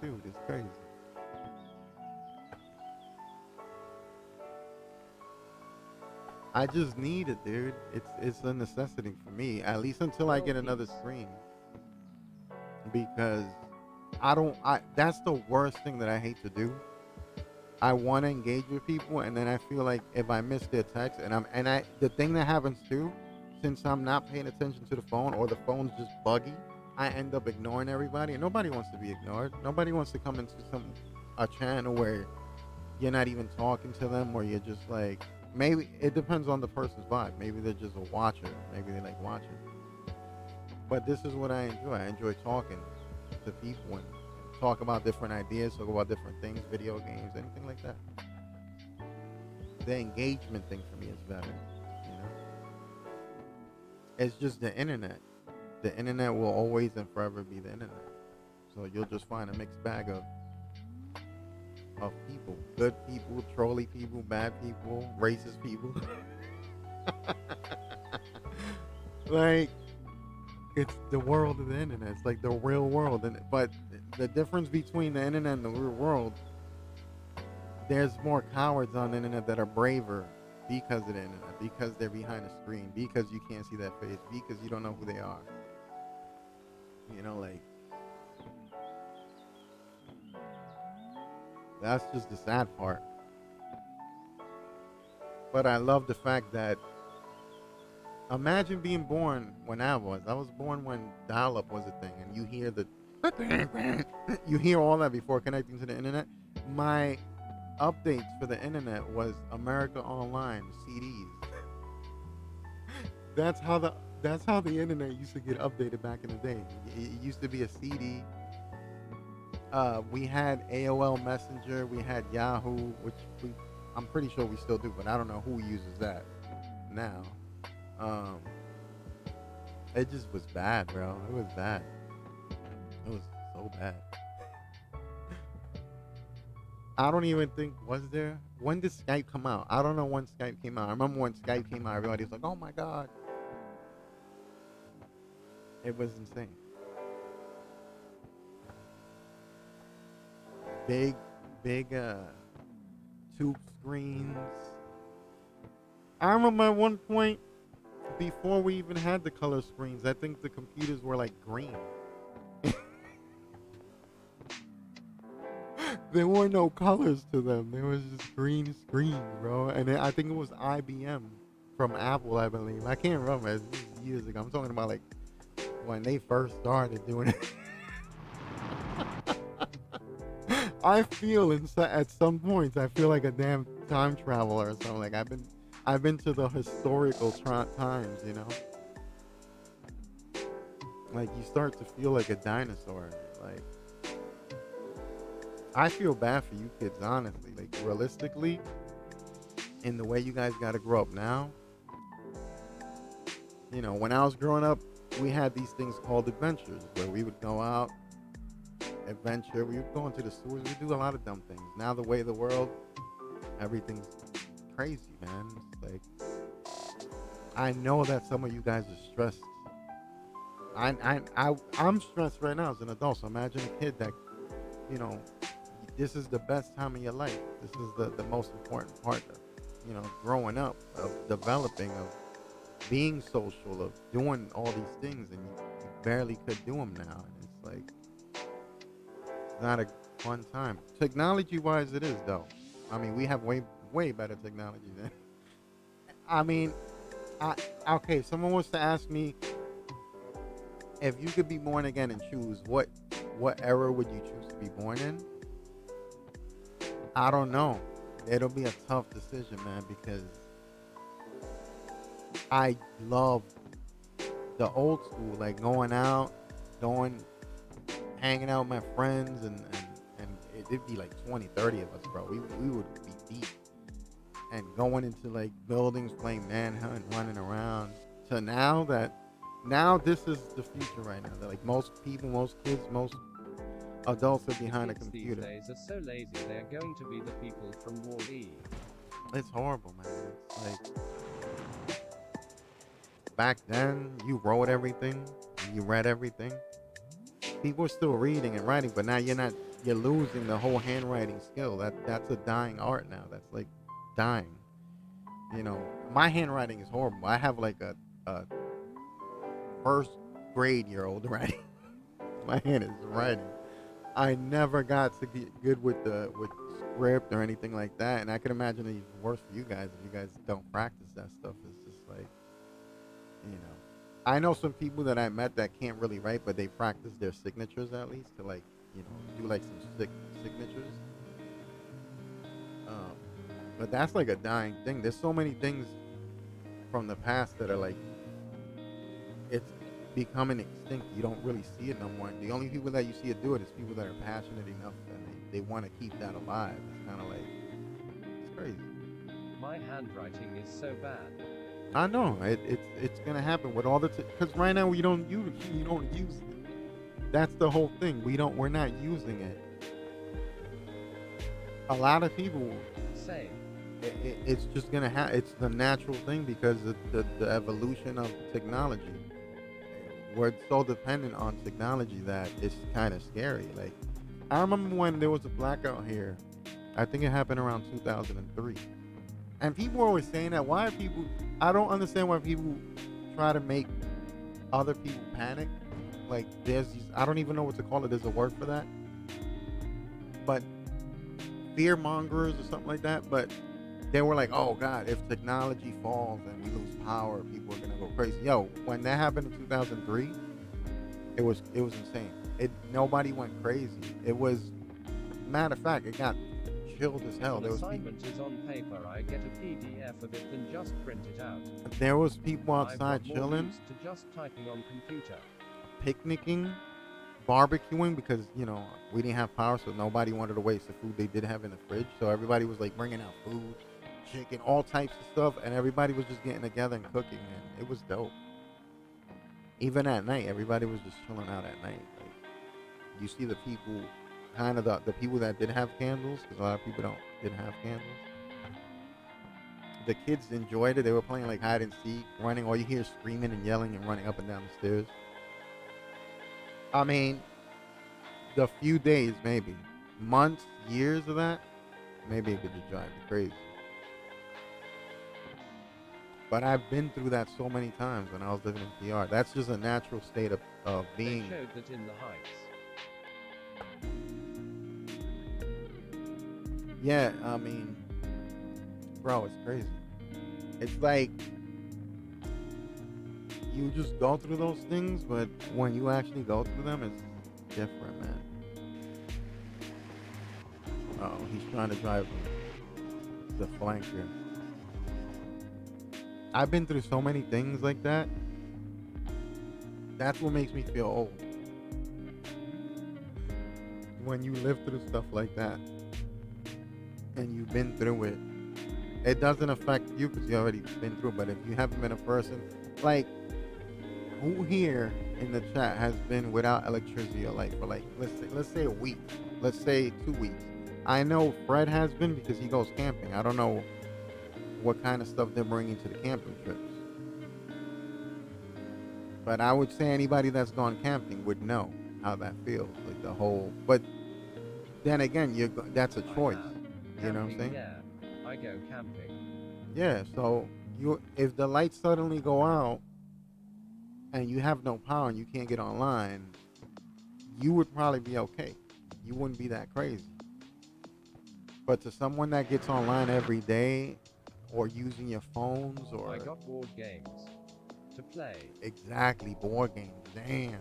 dude, it's crazy. I just need it, dude. It's a necessity for me, at least until I get another screen. Because I don't. I that's the worst thing that I hate to do. I want to engage with people, and then I feel like if I miss their text, and the thing that happens too, since I'm not paying attention to the phone or the phone's just buggy, I end up ignoring everybody, and nobody wants to be ignored. Nobody wants to come into a channel where you're not even talking to them, or you're just like, maybe it depends on the person's vibe. Maybe they're just a watcher. Maybe they like watching. But this is what I enjoy. I enjoy talking to people and talk about different ideas, talk about different things, video games, anything like that. The engagement thing for me is better, you know? It's just the internet. The internet will always and forever be the internet. So you'll just find a mixed bag of people. Good people, trolly people, bad people, racist people. Like, it's the world of the internet. It's like the real world. But the difference between the internet and the real world, there's more cowards on the internet that are braver because of the internet, because they're behind a screen, because you can't see that face, because you don't know who they are. You know, like, that's just the sad part. But I love the fact that, imagine being born when I was. I was born when dial-up was a thing, and you hear you hear all that before connecting to the internet. My updates for the internet was America Online CDs. That's how the internet used to get updated back in the day. It used to be a CD. We had AOL Messenger. We had Yahoo, which I'm pretty sure we still do, but I don't know who uses that now. It just was bad, bro. It was bad. It was so bad. I don't even think, was there? When did Skype come out? I don't know when Skype came out. I remember when Skype came out, everybody was like, oh my God. It was insane. Big tube screens. I remember at one point, before we even had the color screens, I think the computers were like green. There were no colors to them. There was just green screen, bro. And I think it was IBM from Apple, I believe. I can't remember. This is years ago. I'm talking about like when they first started doing it. I feel at some points I feel like a damn time traveler or something. Like I've been to the historical times, you know. Like you start to feel like a dinosaur. Like I feel bad for you kids, honestly. Like realistically, in the way you guys got to grow up now. You know, when I was growing up, we had these things called adventures where we would go out, adventure. We would go into the sewers. We do a lot of dumb things. Now the way of the world, everything's crazy, man. It's like I know that some of you guys are stressed. I'm stressed right now as an adult. So imagine a kid that, you know, this is the best time of your life. This is the most important part of, you know, growing up, of developing, of being social, of doing all these things, and you barely could do them now. And it's like, it's not a fun time. Technology-wise, it is, though. I mean, we have way better technology than. I mean, okay, if someone wants to ask me if you could be born again and choose, what era would you choose to be born in? I don't know. It'll be a tough decision, man, because I love the old school, like going out, hanging out with my friends, and it'd be like 20, 30 of us, bro. We would be deep and going into like buildings, playing manhunt, running around. To now this is the future right now. That like most people, most kids, most adults are The behind a kids these computer. days are so lazy they're going to be the people from Wall-E. It's horrible, man. It's like back then, you wrote everything, you read everything. People are still reading and writing, but now you're not. You're losing the whole handwriting skill. That's a dying art now. That's like dying. You know, my handwriting is horrible. I have like a first grade year old writing. My hand is writing. I never got to get good with script or anything like that, and I can imagine it's worse for you guys if you guys don't practice that stuff. It's just like, you know, I know some people that I met that can't really write, but they practice their signatures at least to like, you know, do like some signatures. Um, but that's like a dying thing. There's so many things from the past that are like, it's becoming extinct. You don't really see it no more. And the only people that you see it do it is people that are passionate enough and they want to keep that alive. It's kind of like, it's crazy. My handwriting is so bad. I know it's gonna happen with all the because right now we don't use you don't use it. That's the whole thing. We're not using it. A lot of people Same. it's just gonna happen. It's the natural thing because of the evolution of technology. We're so dependent on technology that it's kind of scary. Like I remember when there was a blackout here. I think it happened around 2003. And people are always saying that. Why are people? I don't understand why people try to make other people panic. Like there's these, I don't even know what to call it. There's a word for that. But fear mongers or something like that. But they were like, oh God, if technology falls and we lose power, people are gonna go crazy. Yo, when that happened in 2003, it was insane. Nobody went crazy. It was, matter of fact, it got chilled as hell. An There was assignment is on paper. I get a PDF of it than just print it out. people I've outside got more chilling, used to just typing on computer. picnicking, barbecuing because you know we didn't have power, so nobody wanted to waste the food they did have in the fridge. So everybody was like bringing out food, chicken, all types of stuff, and everybody was just getting together and cooking, and it was dope. Even at night, everybody was just chilling out at night. Like you see the people, kind of the people that did have candles, because a lot of people didn't have candles. The kids enjoyed it. They were playing like hide and seek, running. All you hear is screaming and yelling and running up and down the stairs. I mean, the few days, maybe months, years of that, maybe it could just drive me crazy. But I've been through that so many times when I was living in PR. That's just a natural state of being. They showed that in the Heights. Yeah, I mean, bro, it's crazy. It's like you just go through those things, but when you actually go through them, it's different, man. Oh, he's trying to drive the flanker. I've been through so many things like that. That's what makes me feel old. When you live through stuff like that and you've been through it, it doesn't affect you because you already been through it. But if you haven't been a person, like, who here in the chat has been without electricity or light for like, let's say a week, let's say 2 weeks? I know Fred has been because he goes camping. I don't know what kind of stuff they're bringing to the camping trips, but I would say anybody that's gone camping would know how that feels, like the whole. But then again, that's a choice. You know what I'm saying? Yeah, I go camping. Yeah. So if the lights suddenly go out and you have no power and you can't get online, you would probably be okay. You wouldn't be that crazy. But to someone that gets online every day, or using your phones, or I got board games to play. Exactly, board games. Damn,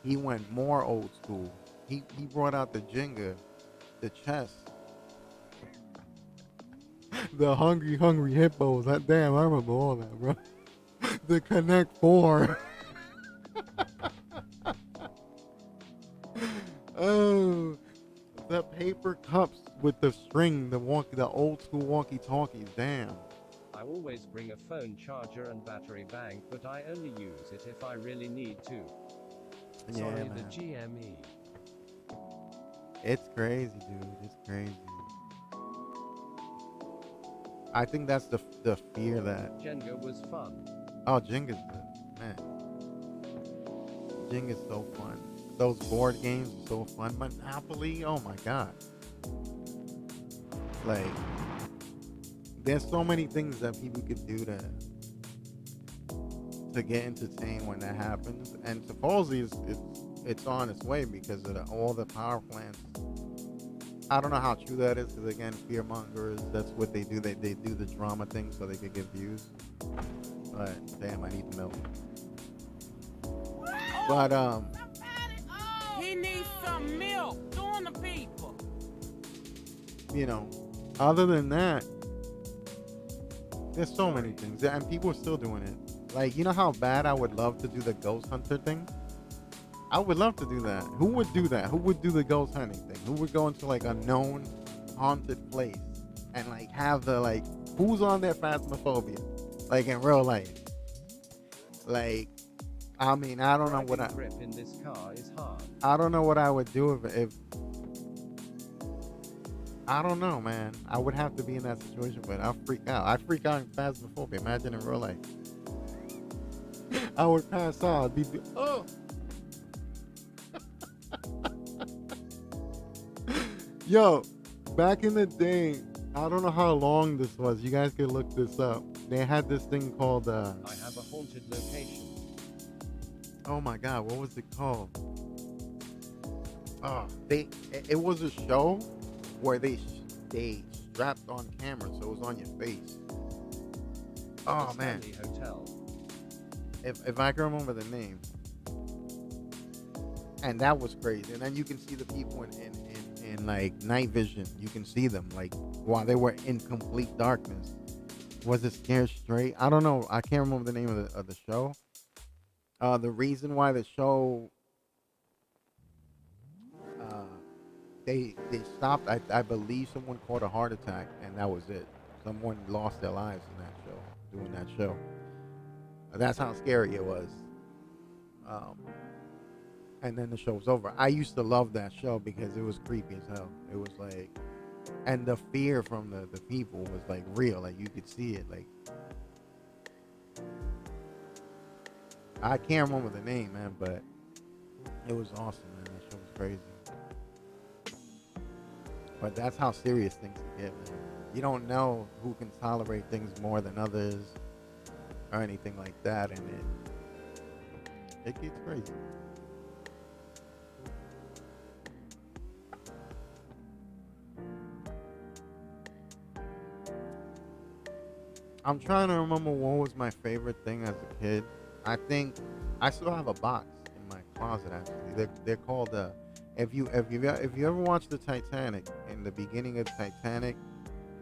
he went more old school. He brought out the Jenga, the chess, the hungry hippos. That damn, I remember all that, bro. The Connect Four. Oh, The paper cups with the string, the old school walkie talkies. Damn. I always bring a phone charger and battery bank, but I only use it if I really need to. Yeah, Sorry, the man. GME. It's crazy, dude. It's crazy. I think that's the fear that. Jenga was fun. Oh, Jenga's good, man. Jenga's so fun. Those board games are so fun. Monopoly, oh my god. Like, there's so many things that people could do to get entertained when that happens, and supposedly it's on its way because of all the power plants. I don't know how true that is because again, fear mongers. That's what they do. They do the drama thing so they could get views. But damn, I need the milk. But He needs some milk. Doing the people. you know, other than that, there's so many things, and people are still doing it. Like, you know how bad I would love to do the ghost hunter thing? I would love to do that. Who would do that? Who would do the ghost hunting thing? Who would go into like a known haunted place and like have the like who's on their phasmophobia? Like in real life. Like, I mean, I don't know what grip in this car is hard. I don't know what I would do if I don't know, man. I would have to be in that situation, but I'll freak out. I freak out in phasmophobia. Imagine in real life. I would pass out. I'd be, oh. Yo, back in the day, I don't know how long this was. You guys could look this up. They had this thing called I have a haunted location. oh my god, what was it called? Oh, it was a show where they strapped on camera so it was on your face. Oh The man, Stanley Hotel. if I can remember the name. And that was crazy. And then you can see the people in like night vision. You can see them like while they were in complete darkness. Was it Scared Straight? I don't know. I can't remember the name of the show. The reason why the show they stopped. I believe someone caught a heart attack, and that was it. Someone lost their lives in that show, doing that show. That's how scary it was. And then the show was over. I used to love that show because it was creepy as hell. It was like, and the fear from the people was like real. Like you could see it. Like I can't remember the name, man, but it was awesome, man. That show was crazy. But that's how serious things can get, man. You don't know who can tolerate things more than others or anything like that, and it gets crazy. I'm trying to remember what was my favorite thing as a kid. I think I still have a box in my closet. Actually, they're called if you ever watched the Titanic, in the beginning of Titanic,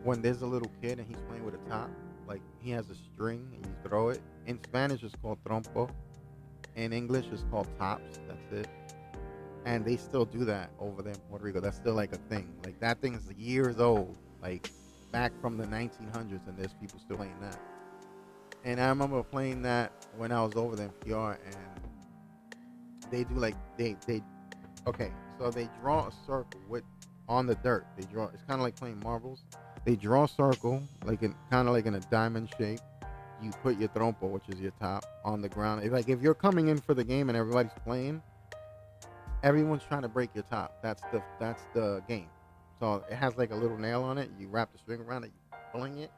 when there's a little kid and he's playing with a top, like he has a string and you throw it. In Spanish, it's called trompo. In English, it's called tops. That's it. And they still do that over there in Puerto Rico. That's still like a thing. Like that thing is years old. Like back from the 1900s, and there's people still playing that. And I remember playing that when I was over there in PR, and they do like they okay, so they draw a circle with on the dirt. They draw. It's kind of like playing marbles. They draw a circle like kind of like in a diamond shape. You put your trompo, which is your top, on the ground. It's like if you're coming in for the game and everybody's playing, everyone's trying to break your top. That's the game. So it has like a little nail on it. You wrap the string around it, you pulling it,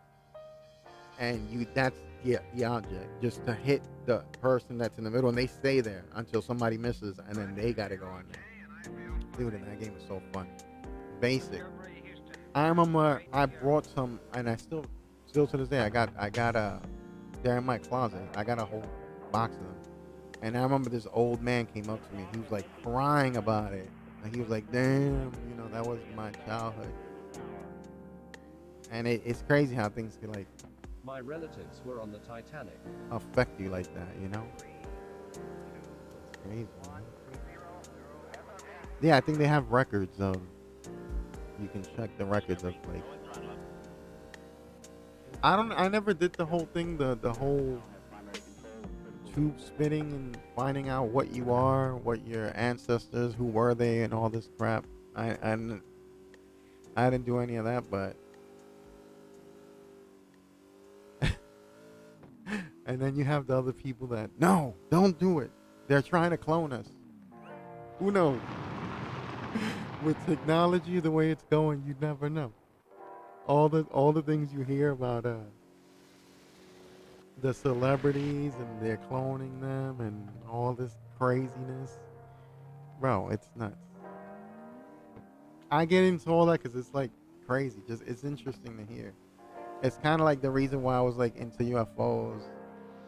and that's the object, just to hit the person that's in the middle, and they stay there until somebody misses, and then they gotta go on there. Dude, and that game is so fun. Basic. I remember I brought some, and I still to this day I got they're in my closet. I got a whole box of them, and I remember this old man came up to me. He was like crying about it. Like he was like, damn, that was my childhood. And it's crazy how things can like My relatives were on the Titanic. affect you like that, It's crazy, man. Yeah, I think they have records of You can check the records of like. I never did the whole thing. The whole tube spinning and finding out what you are, what your ancestors, who were they, and all this crap. I didn't do any of that, but. And then you have the other people that no, don't do it. They're trying to clone us. Who knows? With technology the way it's going, you never know. All the things you hear about the celebrities and they're cloning them and all this craziness, bro, it's nuts. I get into all that because it's like crazy. Just it's interesting to hear. It's kind of like the reason why I was like into UFOs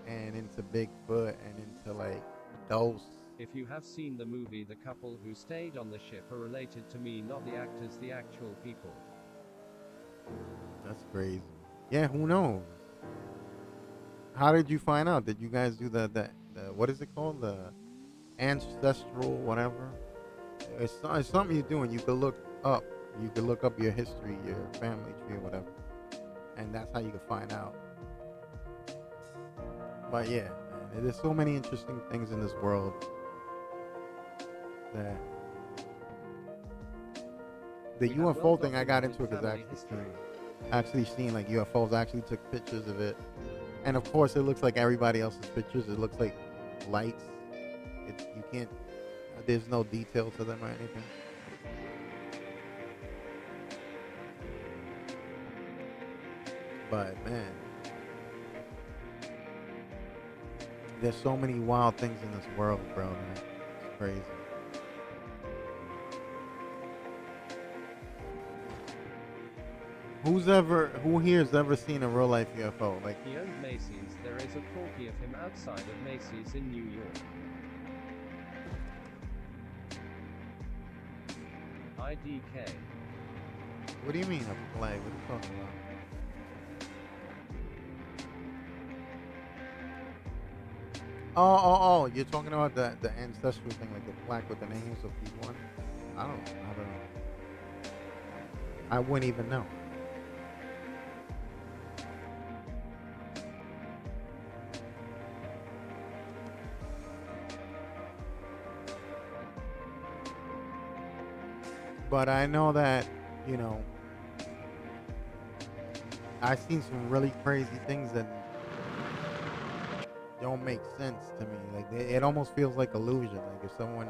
and into Bigfoot and into like ghosts. If you have seen the movie, the couple who stayed on the ship are related to me, not the actors, the actual people. That's crazy. Yeah, who knows? How did you find out? Did you guys do the what is it called? The ancestral whatever? It's something you do, and you could look up. You could look up your history, your family tree, or whatever, and that's how you can find out. But yeah, man, there's so many interesting things in this world that the We have UFO thing I got well-documented into because family history. actually seen like UFOs. I actually took pictures of it, and of course it looks like everybody else's pictures. It looks like lights. You can't. There's no detail to them or anything. But man, there's so many wild things in this world, bro. Man. It's crazy. Who here has ever seen a real life UFO? Like, He owned Macy's. There is a copy of him outside of Macy's in New York. IDK. what do you mean a play? What are you talking about? Oh, you're talking about the ancestral thing, like the plaque with the names of people on it? I don't know. I wouldn't even know. But I know that, you know, I've seen some really crazy things that don't make sense to me. Like it almost feels like illusion. Like if someone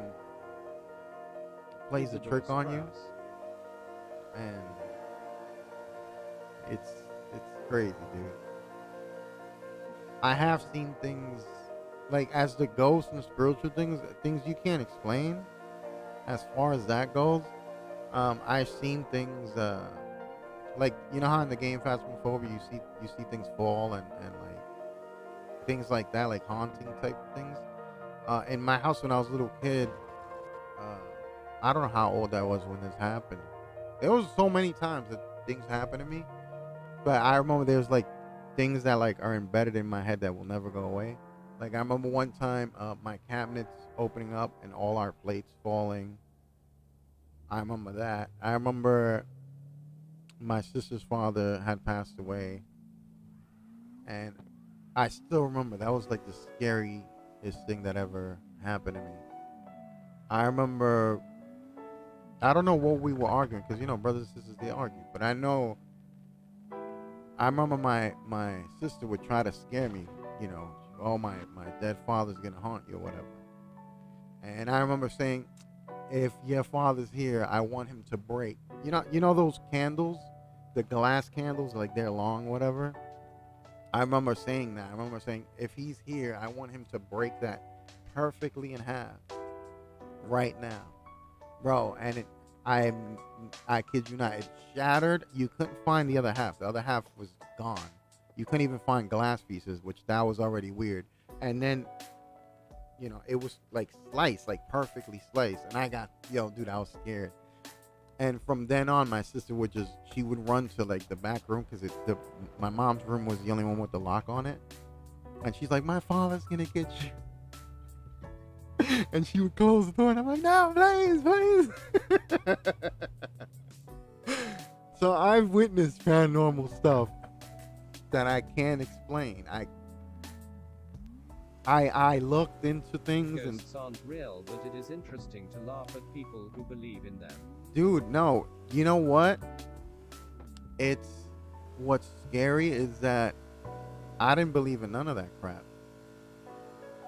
plays a trick on you, and it's crazy, dude. I have seen things like as the ghosts and spiritual things you can't explain. As far as that goes, I've seen things like you know how in the game Phasmophobia you see things fall and like things like that, like haunting type things. In my house when I was a little kid, I don't know how old I was when this happened. There was so many times that things happened to me, but I remember there's like things that like are embedded in my head that will never go away. Like I remember one time my cabinets opening up and all our plates falling. I remember that. I remember my sister's father had passed away, and I still remember that was like the scariest thing that ever happened to me. I remember, I don't know what we were arguing because you know brothers and sisters they argue, but I remember my sister would try to scare me, you know, oh my dead father's gonna haunt you or whatever. And I remember saying, if your father's here, I want him to break. You know those candles, the glass candles, like they're long, whatever. I remember saying that. I remember saying, if he's here, I want him to break that perfectly in half right now, bro. And I kid you not, it shattered. You couldn't find the other half. The other half was gone. You couldn't even find glass pieces, which that was already weird. And then, you know, it was like sliced, like perfectly sliced. And I got, dude, I was scared. And from then on, my sister she would run to like the back room because my mom's room was the only one with the lock on it. And she's like, my father's gonna get you. And she would close the door and I'm like, no, please. So I've witnessed paranormal stuff that I can't explain. I looked into things and Ghosts aren't real, but it is interesting to laugh at people who believe in them. dude, no. You know what? It's what's scary is that I didn't believe in none of that crap.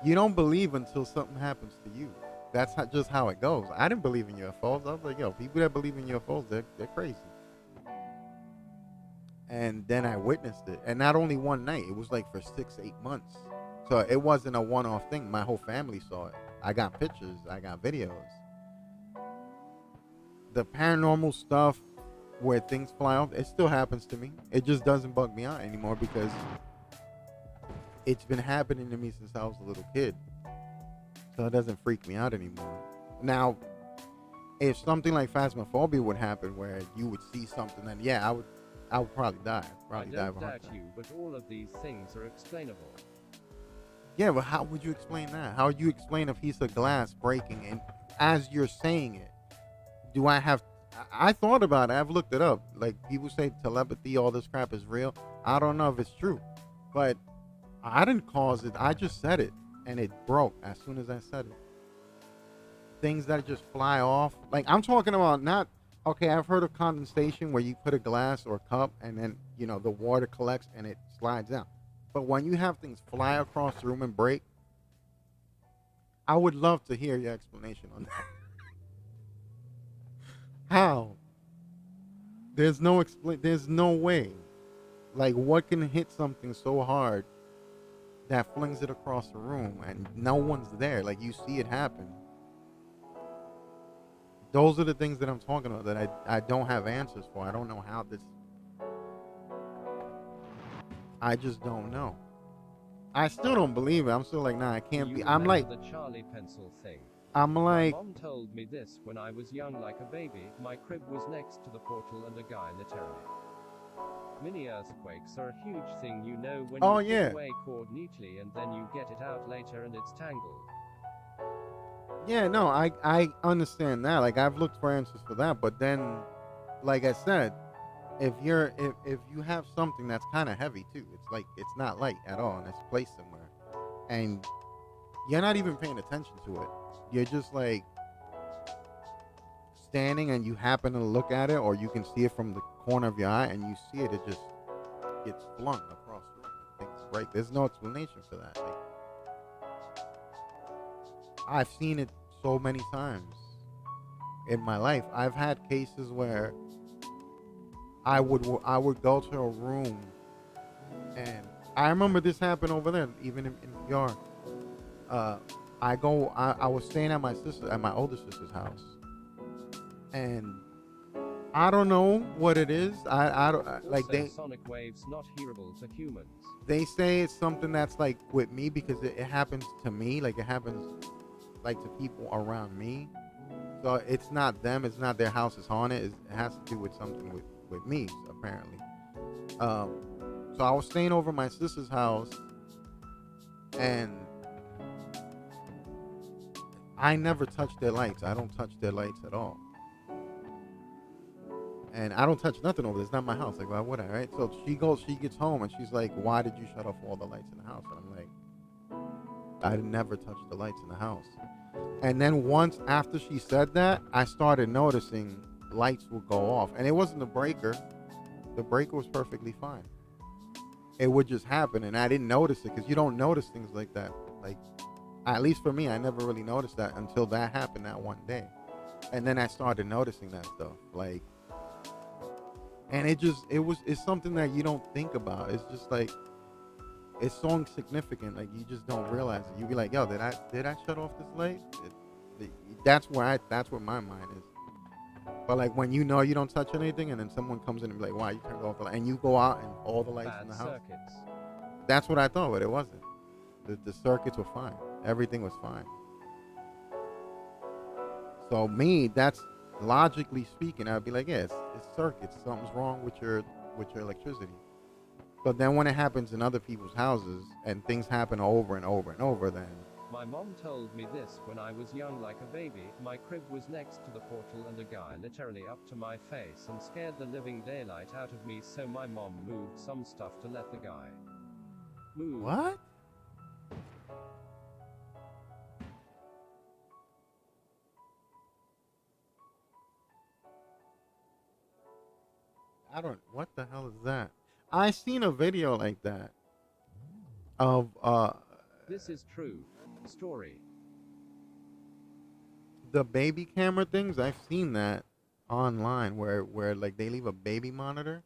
You don't believe until something happens to you. That's just how it goes. I didn't believe in UFOs. I was like, yo, people that believe in UFOs, they're crazy. And then I witnessed it. And not only one night, it was like for 6-8 months. So it wasn't a one-off thing. My whole family saw it. I got pictures. I got videos. The paranormal stuff where things fly off, it still happens to me. It just doesn't bug me out anymore because it's been happening to me since I was a little kid. So it doesn't freak me out anymore. Now, if something like phasmophobia would happen where you would see something, then yeah, I would probably die. Probably die I of a don't heart doubt attack. you, but all of these things are explainable. Yeah, but how would you explain that? How would you explain a piece of glass breaking? And as you're saying it, do I have? I thought about it. I've looked it up. Like people say telepathy, all this crap is real. I don't know if it's true, but I didn't cause it. I just said it, and it broke as soon as I said it. Things that just fly off. Like I'm talking about not. Okay, I've heard of condensation where you put a glass or cup, and then the water collects and it slides down. But when you have things fly across the room and break, I would love to hear your explanation on that. How? There's no way. Like what can hit something so hard that flings it across the room and no one's there? Like you see it happen. Those are the things that I'm talking about that I don't have answers for. I don't know how this. I just don't know. I still don't believe it. I'm still like, nah, I can't You be. I'm like, remember the Charlie pencil thing. I'm like, My mom told me this when I was young like a baby. My crib was next to the portal and a guy literally. Mini earthquakes are a huge thing, when Oh, you yeah. put away cord neatly and then you get it out later and it's tangled. yeah, no, I understand that. Like I've looked for answers for that, but then, like I said, if you have something that's kind of heavy too, it's like it's not light at all and it's placed somewhere, and you're not even paying attention to it. You're just like standing and you happen to look at it, or you can see it from the corner of your eye and you see it. It just gets flung across the room. Things break. There's no explanation for that. Like, I've seen it so many times in my life. I've had cases where I would go to a room, and I remember this happened over there, even in New York. I was staying at my older sister's house, and I don't know what it is. I don't like Also, sonic waves not hearable to humans. they say it's something that's like with me because it happens to me, like it happens like to people around me. So it's not them, it's not their house is haunted. It has to do with something with me, apparently. So I was staying over my sister's house, and I never touch their lights. I don't touch their lights at all. And I don't touch nothing over there. It's not my house. Like, why would I, right? So she gets home, and she's like, why did you shut off all the lights in the house? And I'm like, I never touched the lights in the house. And then once after she said that, I started noticing lights would go off. And it wasn't the breaker. The breaker was perfectly fine. It would just happen, and I didn't notice it because you don't notice things like that. Like, at least for me, I never really noticed that until that happened that one day. And then I started noticing that stuff. Like, and it's something that you don't think about. It's just like, it's so insignificant. Like, you just don't realize it. You be like, yo, did I shut off this light? That's where my mind is. But like when you don't touch anything, and then someone comes in and be like, wow, you turned off the light, and you go out and all the lights in the house. Circuits. That's what I thought, but it wasn't. The circuits were fine. Everything was fine. So me, that's logically speaking, I'd be like, yeah, it's circuits. Something's wrong with your electricity. But then when it happens in other people's houses and things happen over and over and over, then My mom told me this when I was young like a baby. My crib was next to the portal and a guy literally up to my face and scared the living daylight out of me, so my mom moved some stuff to let the guy move. What? I don't. What the hell is that? I seen a video like that of This is true story. the baby camera things. I've seen that online where like they leave a baby monitor,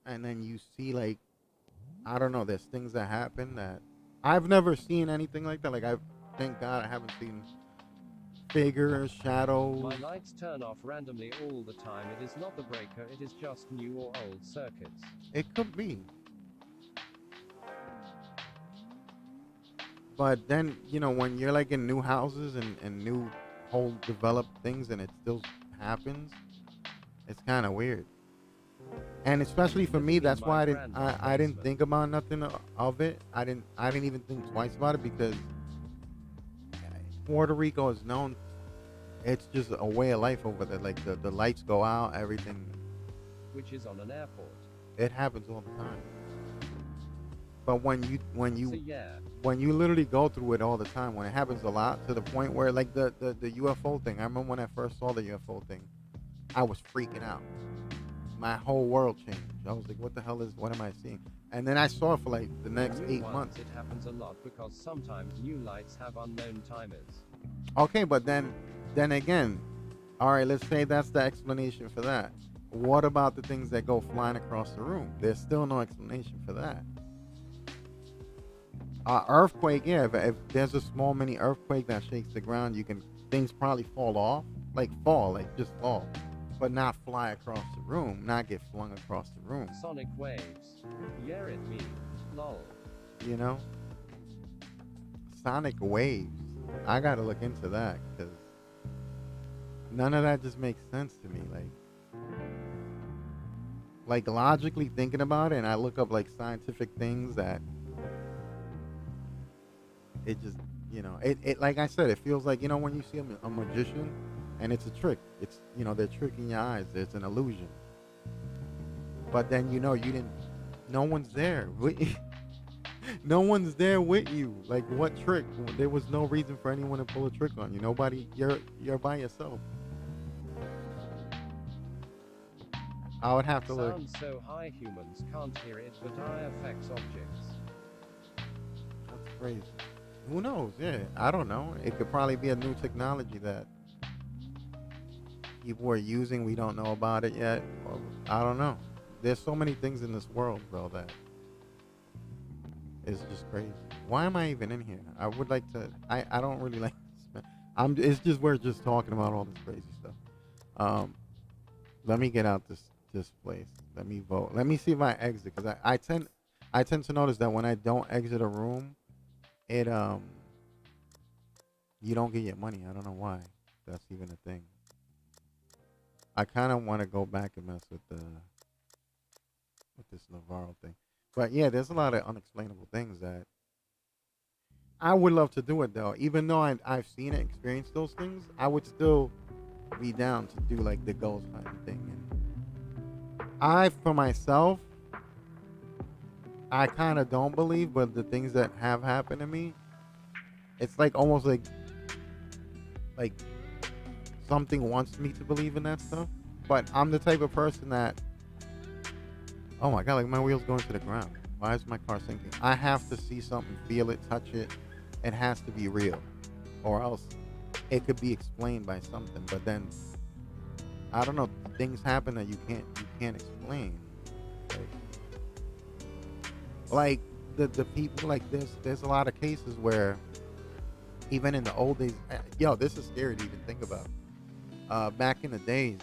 and then you see like, I don't know. There's things that happen that I've never seen anything like that. Like, I thank God I haven't seen figures, shadows. My lights turn off randomly all the time. It is not the breaker, it is just new or old circuits. It could be. But then, when you're like in new houses and new whole developed things and it still happens, it's kind of weird. And especially for me, that's why I didn't think about nothing of it. I didn't even think twice about it, because Puerto Rico is known, it's just a way of life over there. Like the lights go out, everything. Which is on an airport. It happens all the time. But when you So yeah. when you literally go through it all the time, when it happens a lot, to the point where like the UFO thing, I remember when I first saw the UFO thing, I was freaking out. My whole world changed. I was like, what the hell what am I seeing? And then I saw it for like the next New 8 ones, months. It happens a lot because sometimes new lights have unknown timers. Okay, but then again, all right, let's say that's the explanation for that. What about the things that go flying across the room? There's still no explanation for that. Earthquake, yeah. If there's a small mini earthquake that shakes the ground, things probably fall off, like just fall, but not fly across the room, not get flung across the room. Sonic waves. Yeah, it me. Lol. Sonic waves. I gotta look into that, because none of that just makes sense to me. Like logically thinking about it, and I look up like scientific things that it just, it like I said, it feels like, when you see a magician and it's a trick. It's, they're tricking your eyes. It's an illusion. But then, no one's there. No one's there with you. Like, what trick? There was no reason for anyone to pull a trick on you. Nobody, you're by yourself. I would have to look. Sounds so high humans can't hear it, but I affects objects. That's crazy. Who knows? Yeah, I don't know. It could probably be a new technology that people are using. We don't know about it yet. Or, I don't know. There's so many things in this world, bro, that is just crazy. Why am I even in here? I would like to. I don't really like this, man. It's just we're just talking about all this crazy stuff. Let me get out this place. Let me vote. Let me see if I exit, because I tend to notice that when I don't exit a room, it you don't get your money. I don't know why that's even a thing. I kind of want to go back and mess with this Navarro thing, but yeah, there's a lot of unexplainable things that I would love to do it though. Even though I've seen and experienced those things, I would still be down to do like the ghost hunting thing. And for myself, I kind of don't believe, but the things that have happened to me, it's like almost like something wants me to believe in that stuff. But I'm the type of person that, oh my God, like my wheel's going to the ground. Why is my car sinking? I have to see something, feel it, touch it. It has to be real, or else it could be explained by something. But then, I don't know, things happen that you can't explain. Like the people, like there's a lot of cases where even in the old days, this is scary to even think about. Back in the days,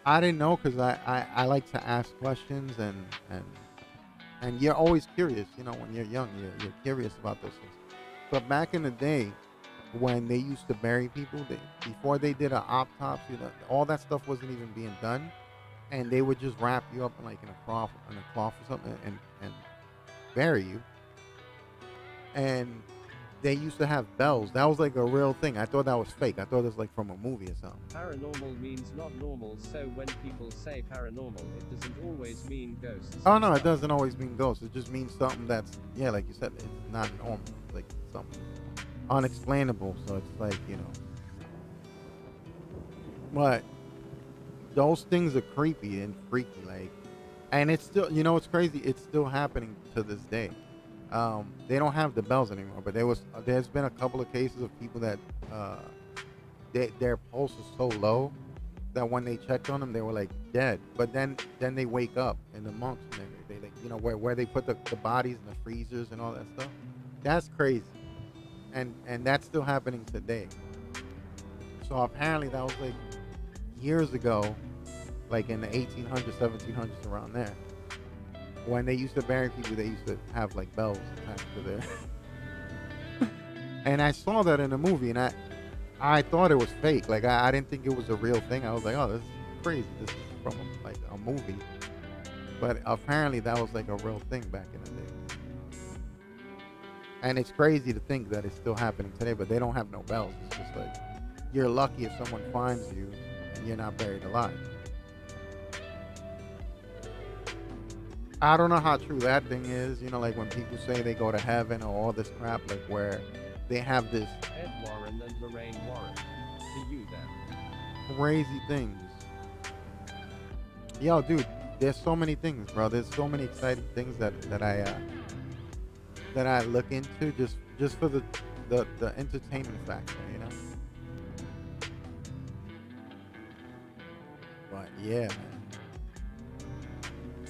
I didn't know, because I like to ask questions, and you're always curious, when you're young, you're curious about those things. But back in the day, when they used to bury people, before they did an autopsy, all that stuff wasn't even being done, and they would just wrap you up in a cloth or something and bury you. And they used to have bells. That was like a real thing. I thought that was fake. I thought it was like from a movie or something. Paranormal means not normal, so when people say paranormal, it doesn't always mean ghosts. Oh no, it doesn't always mean ghosts. It just means something that's, yeah, like you said, it's not normal. It's like something unexplainable. So it's like, you know. But those things are creepy and freaky, like, and it's still, you know, it's crazy. It's still happening to this day. They don't have the bells anymore, but there's been a couple of cases of people that their pulse is so low that when they checked on them, they were like dead. But then they wake up, and the monks, and they like, you know, where they put the bodies in the freezers and all that stuff. That's crazy, and that's still happening today. So apparently that was like years ago, like in the 1800s, 1700s, around there. When they used to bury people, they used to have like bells attached to their. And I saw that in a movie, and I thought it was fake. Like I didn't think it was a real thing. I was like, oh, this is crazy. This is from like a movie. But apparently that was like a real thing back in the day. And it's crazy to think that it's still happening today, but they don't have no bells. It's just like you're lucky if someone finds you and you're not buried alive. I don't know how true that thing is. You know, like when people say they go to heaven or all this crap, like where they have this Ed Warren and Lorraine Warren. To you then. crazy things. Yo, dude, there's so many things, bro. There's so many exciting things that I look into just for the entertainment factor, you know. But yeah, man,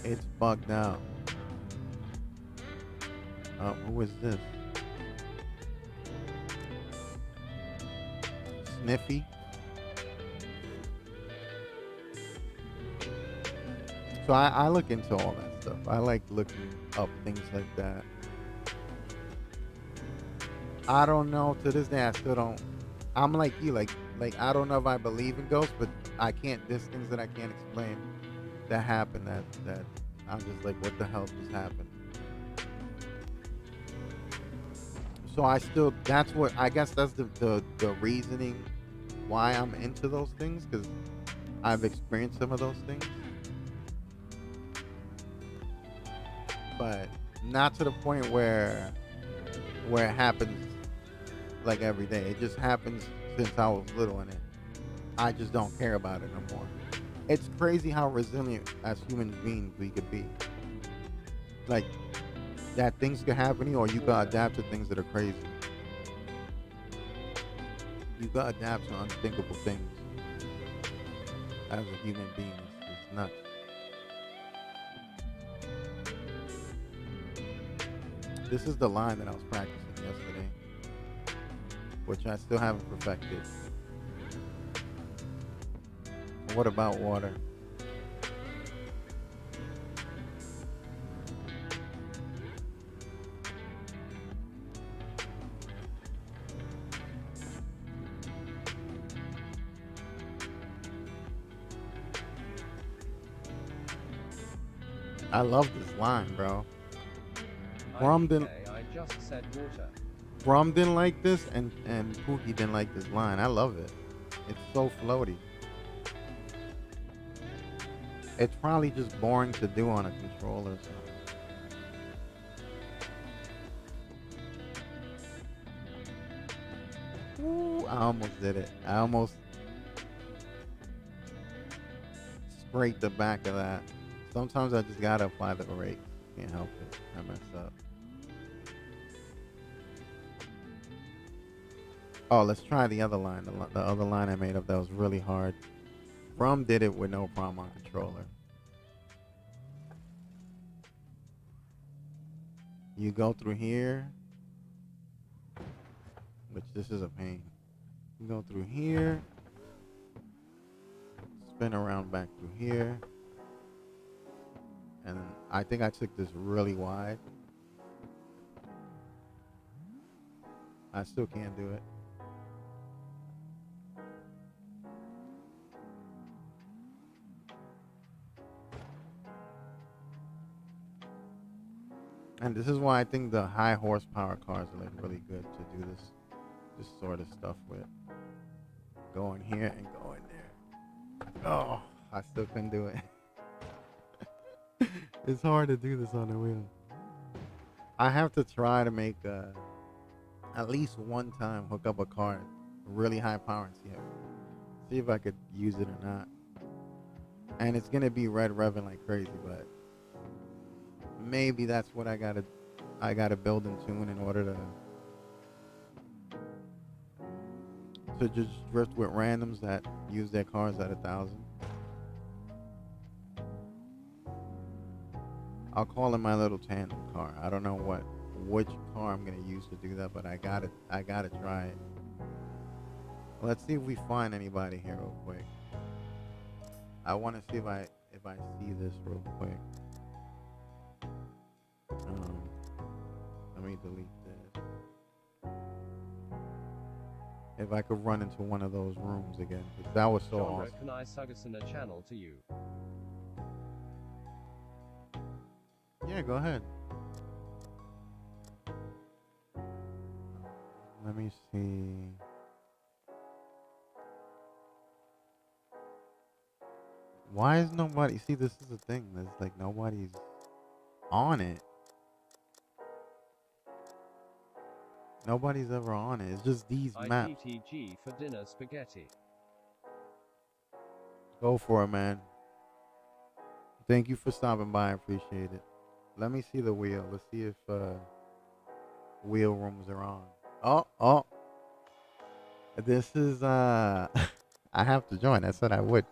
it's bugged out. Who is this? Sniffy. So I look into all that stuff. I like looking up things like that. I don't know, to this day I still don't. I'm like you, like I don't know if I believe in ghosts, but I can't. There's things that I can't explain that happen that I'm just like, what the hell just happened? So I still, that's what I guess that's the reasoning why I'm into those things, because I've experienced some of those things, but not to the point where it happens like every day. It just happens since I was little, and I just don't care about it no more. It's crazy how resilient as human beings we could be. Like, that things can happen to you, or you can adapt to things that are crazy. You can adapt to unthinkable things as a human being. It's nuts. This is the line that I was practicing yesterday, which I still haven't perfected. What about water? I love this line, bro. Brum didn't. I just said water. Brum didn't like this, and Pookie didn't like this line. I love it. It's so floaty. It's probably just boring to do on a controller. So. Ooh, I almost did it. I almost scraped the back of that. Sometimes I just gotta apply the brake. Can't help it. I messed up. Oh, let's try the other line. The other line I made up that was really hard. Brum did it with no problem on controller. You go through here, which this is a pain. You go through here, spin around back through here, and I think I took this really wide. I still can't do it. And this is why I think the high horsepower cars are like really good to do this sort of stuff with. Go in here and go in there. Oh, I still couldn't do it. It's hard to do this on the wheel. I have to try to make at least one time hook up a car really high power and see if I could use it or not. And it's gonna be red revving like crazy, but maybe that's what I gotta build and tune in order to just drift with randoms that use their cars at 1,000. I'll call it my little tandem car. I don't know which car I'm gonna use to do that, but I gotta try it. Let's see if we find anybody here real quick. I want to see if I see this real quick. Let me delete this. If I could run into one of those rooms again, because that was so Genre, awesome. can I suggest a channel to you? Yeah, go ahead. Let me see. Why is nobody? See, this is the thing. There's like nobody's on it. Nobody's ever on it. It's just these maps. ITTG for dinner spaghetti. Go for it, man. Thank you for stopping by. I appreciate it. Let me see the wheel. Let's see if wheel rooms are on. Oh. This is I have to join. I said I would.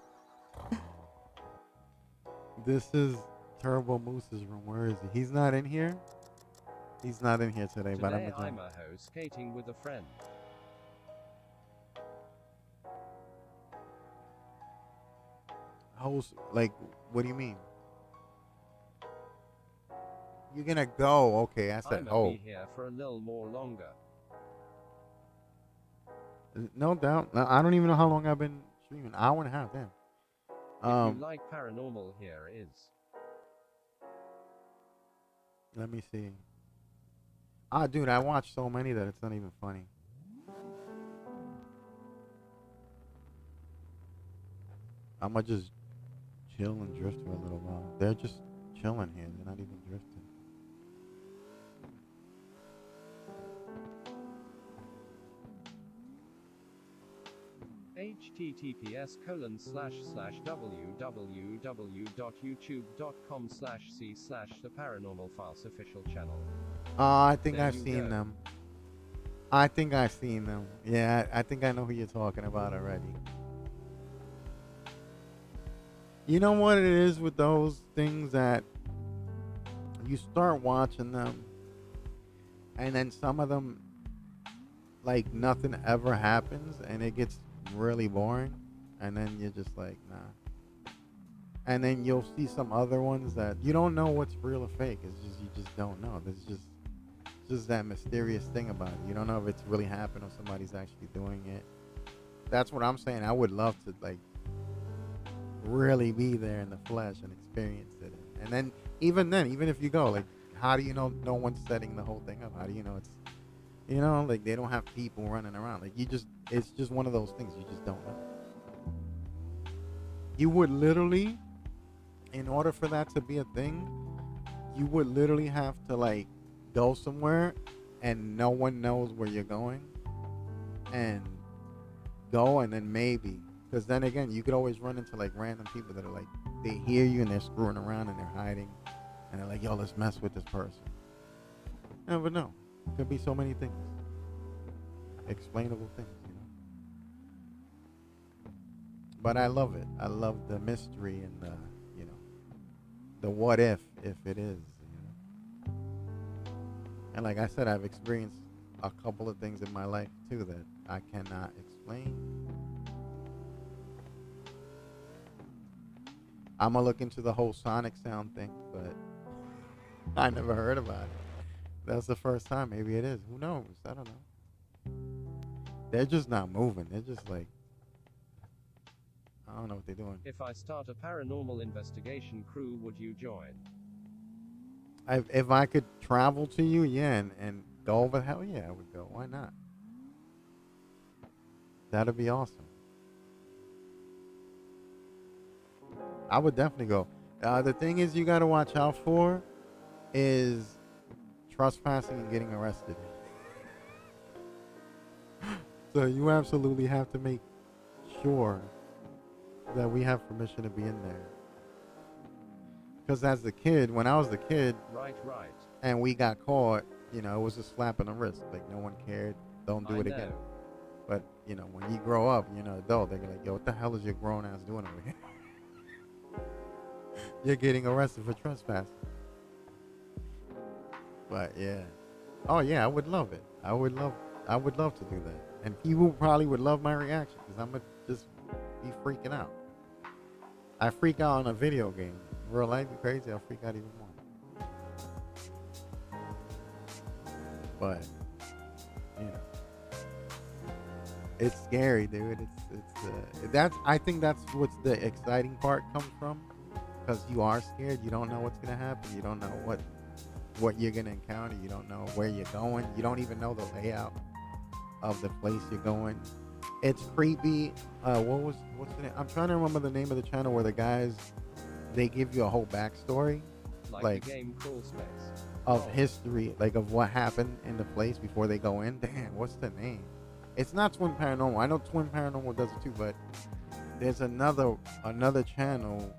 This is Turbo Moose's room. Where is he? He's not in here. He's not in here today, but Today I'm a hoe skating with a friend. host. Like, what do you mean? You're gonna go? Okay, I said I'ma be here for a little more longer. No doubt. No, I don't even know how long I've been streaming. Hour and a half. Damn. If you like paranormal, here is. Let me see. Dude, I watch so many that it's not even funny. I'ma just chill and drift for a little while. They're just chilling here. They're not even drifting. https://www.youtube.com/c/the paranormal files official channel. I think There I've you seen go. them. I think I've seen them. Yeah, I think I know who you're talking about already. You know what it is with those things that you start watching them and then some of them, like, nothing ever happens and it gets really boring, and then you're just like, nah. And then you'll see some other ones that you don't know what's real or fake. It's just, you just don't know. There's just that mysterious thing about it. You don't know if it's really happened or somebody's actually doing it. That's what I'm saying. I would love to, like, really be there in the flesh and experience it. And then even if you go, like, how do you know no one's setting the whole thing up? How do you know it's, you know, like, they don't have people running around? Like, it's just one of those things you just don't know. You would literally, in order for that to be a thing, you would literally have to, like, go somewhere and no one knows where you're going, and go, and then maybe, because then again, you could always run into, like, random people that are like, they hear you and they're screwing around and they're hiding, and they're like, yo, let's mess with this person. You never know. Could be so many things, explainable things, you know. But I love it. I love the mystery and the, you know, the what if it is, you know. And like I said, I've experienced a couple of things in my life too that I cannot explain. I'm gonna look into the whole sonic sound thing, but I never heard about it. That's the first time. Maybe it is. Who knows? I don't know. They're just not moving. They're just like, I don't know what they're doing. If I start a paranormal investigation crew, would you join? if I could travel to you, yeah, and go over, hell yeah, I would go. Why not? That'd be awesome. I would definitely go. The thing is, you got to watch out for is trespassing and getting arrested. So you absolutely have to make sure that we have permission to be in there. Because as the kid, when I was the kid, Right, right. and we got caught, it was a slap in the wrist. Like no one cared. Don't do I it know. again. But when you grow up, you're an adult. They're like, yo, what the hell is your grown ass doing over here? You're getting arrested for trespassing. But yeah. Oh yeah, I would love it. I would love to do that. And people probably would love my reaction because I'm gonna just be freaking out. I freak out on a video game. In real life, be crazy. I'll freak out even more. But it's scary, dude. I think that's what's the exciting part comes from, because you are scared. You don't know what's gonna happen. You don't know what you're gonna encounter. You don't know where you're going. You don't even know the layout of the place you're going. It's creepy. What's the name? I'm trying to remember the name of the channel where the guys, they give you a whole backstory, Like the game Crawl Space. of history, like of what happened in the place before they go in. Damn, what's the name? It's not Twin Paranormal. I know Twin Paranormal does it too, but there's another channel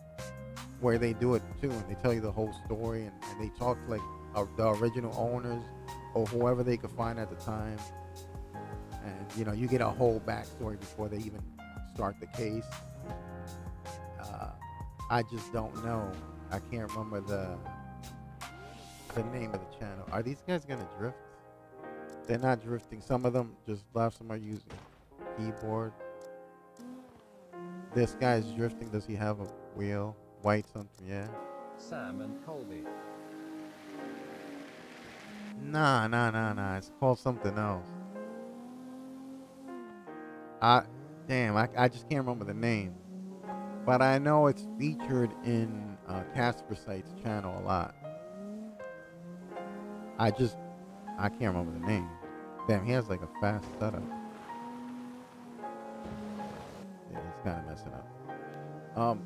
where they do it too, and they tell you the whole story, and they talk to the original owners or whoever they could find at the time, and you get a whole backstory before they even start the case. I just don't know. I can't remember the name of the channel. Are these guys gonna drift? They're not drifting. Some of them just left. Some are using keyboard. This guy's drifting. Does he have a wheel? White something, yeah. Sam and Colby. Nah. It's called something else. I just can't remember the name. But I know it's featured in Casper Site's channel a lot. I can't remember the name. Damn, he has like a fast setup. Yeah, he's kind of messing up.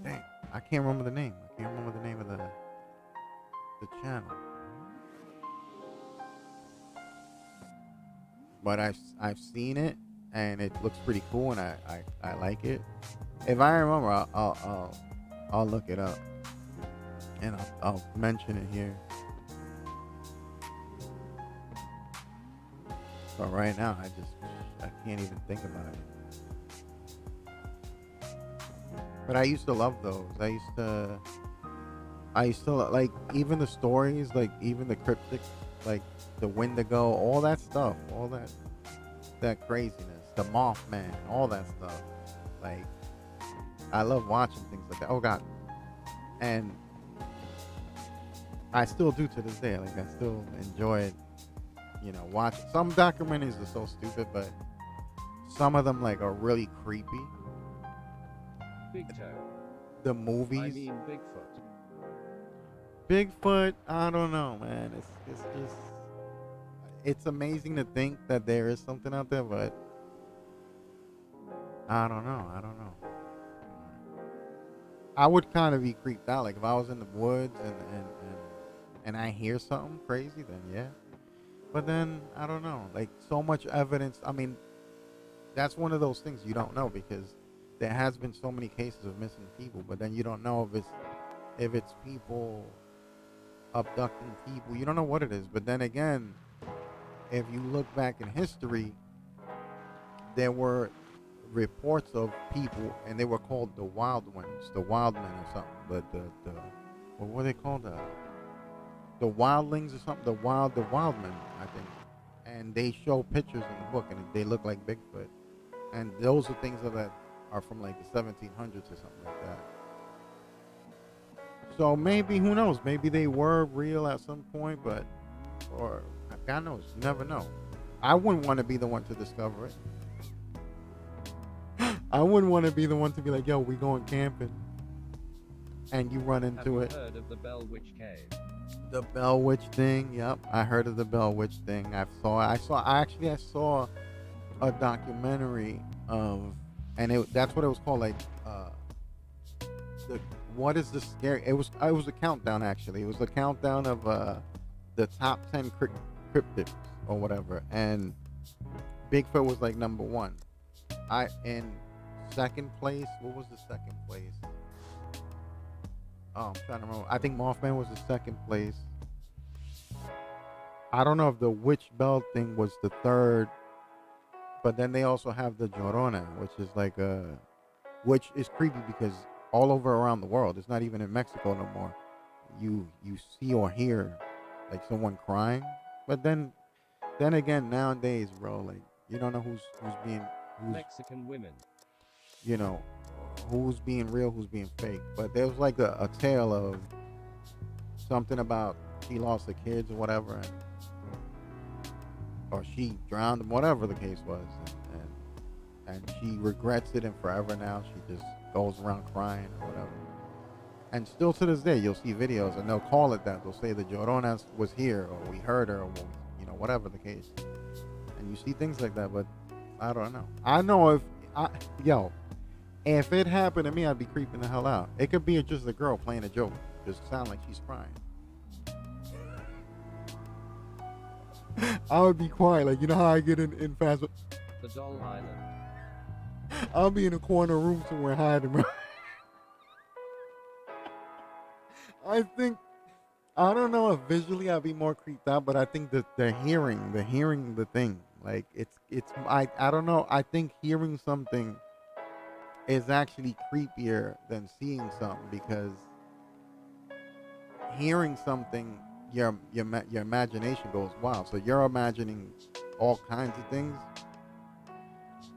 Dang, I can't remember the name. I can't remember the name of the channel. But I've seen it, and it looks pretty cool, and I like it. If I remember, I'll look it up, and I'll mention it here. But right now, I can't even think about it. But I used to love those. I used to like even the stories, like even the cryptic, like the Wendigo, all that stuff, all that craziness, the Mothman, all that stuff. Like I love watching things like that. Oh God, and I still do to this day. Like I still enjoy it. Watch some documentaries are so stupid, but some of them are really creepy. Big Toe. The movies. I mean Bigfoot. Bigfoot, I don't know, man. It's just it's amazing to think that there is something out there, but I don't know. I would kind of be creeped out. Like if I was in the woods and I hear something crazy, then yeah. But then I don't know. Like so much evidence. I mean, that's one of those things you don't know because there has been so many cases of missing people, but then you don't know if it's people abducting people. You don't know what it is. But then again, if you look back in history, there were reports of people, and they were called the wild ones, the wild men or something. But the what were they called? The wildlings or something. The wild men, I think. And they show pictures in the book, and they look like Bigfoot. And those are things that are from like the 1700s or something like that. So maybe, who knows? Maybe they were real at some point, or God knows, you never know. I wouldn't want to be the one to discover it. I wouldn't want to be the one to be like, yo, we going camping, and you run into Have you it. heard of the Bell Witch Cave? The Bell Witch thing. Yep, I heard of the Bell Witch thing. I saw a documentary of, and that's what it was called. Like, the what is the scary? It was a countdown actually. It was a countdown of the top 10 cryptids or whatever, and Bigfoot was like number one. I in second place. What was the second place? Oh, I'm trying to remember. I think Mothman was the second place. I don't know if the Witch Bell thing was the third, but then they also have the Llorona, which is like which is creepy because all over around the world, it's not even in Mexico no more. You see or hear like someone crying, but then again nowadays, bro, like you don't know who's Mexican women. you know who's being real, who's being fake. But there was like a tale of something about she lost her kids or whatever, or she drowned them, whatever the case was, and she regrets it, and forever now she just goes around crying or whatever. And still to this day, you'll see videos and they'll call it that. They'll say the Llorona was here, or we heard her, or whatever the case. And you see things like that, but I don't know. I know if it happened to me, I'd be creeping the hell out. It could be just a girl playing a joke, just sound like she's crying. I would be quiet, like you know how I get in fast. The Doll Island. I'll be in a corner room somewhere hiding. I don't know if visually I'd be more creeped out, but I think that the hearing the thing, like I don't know. I think hearing something is actually creepier than seeing something, because hearing something, your imagination goes wild. So you're imagining all kinds of things,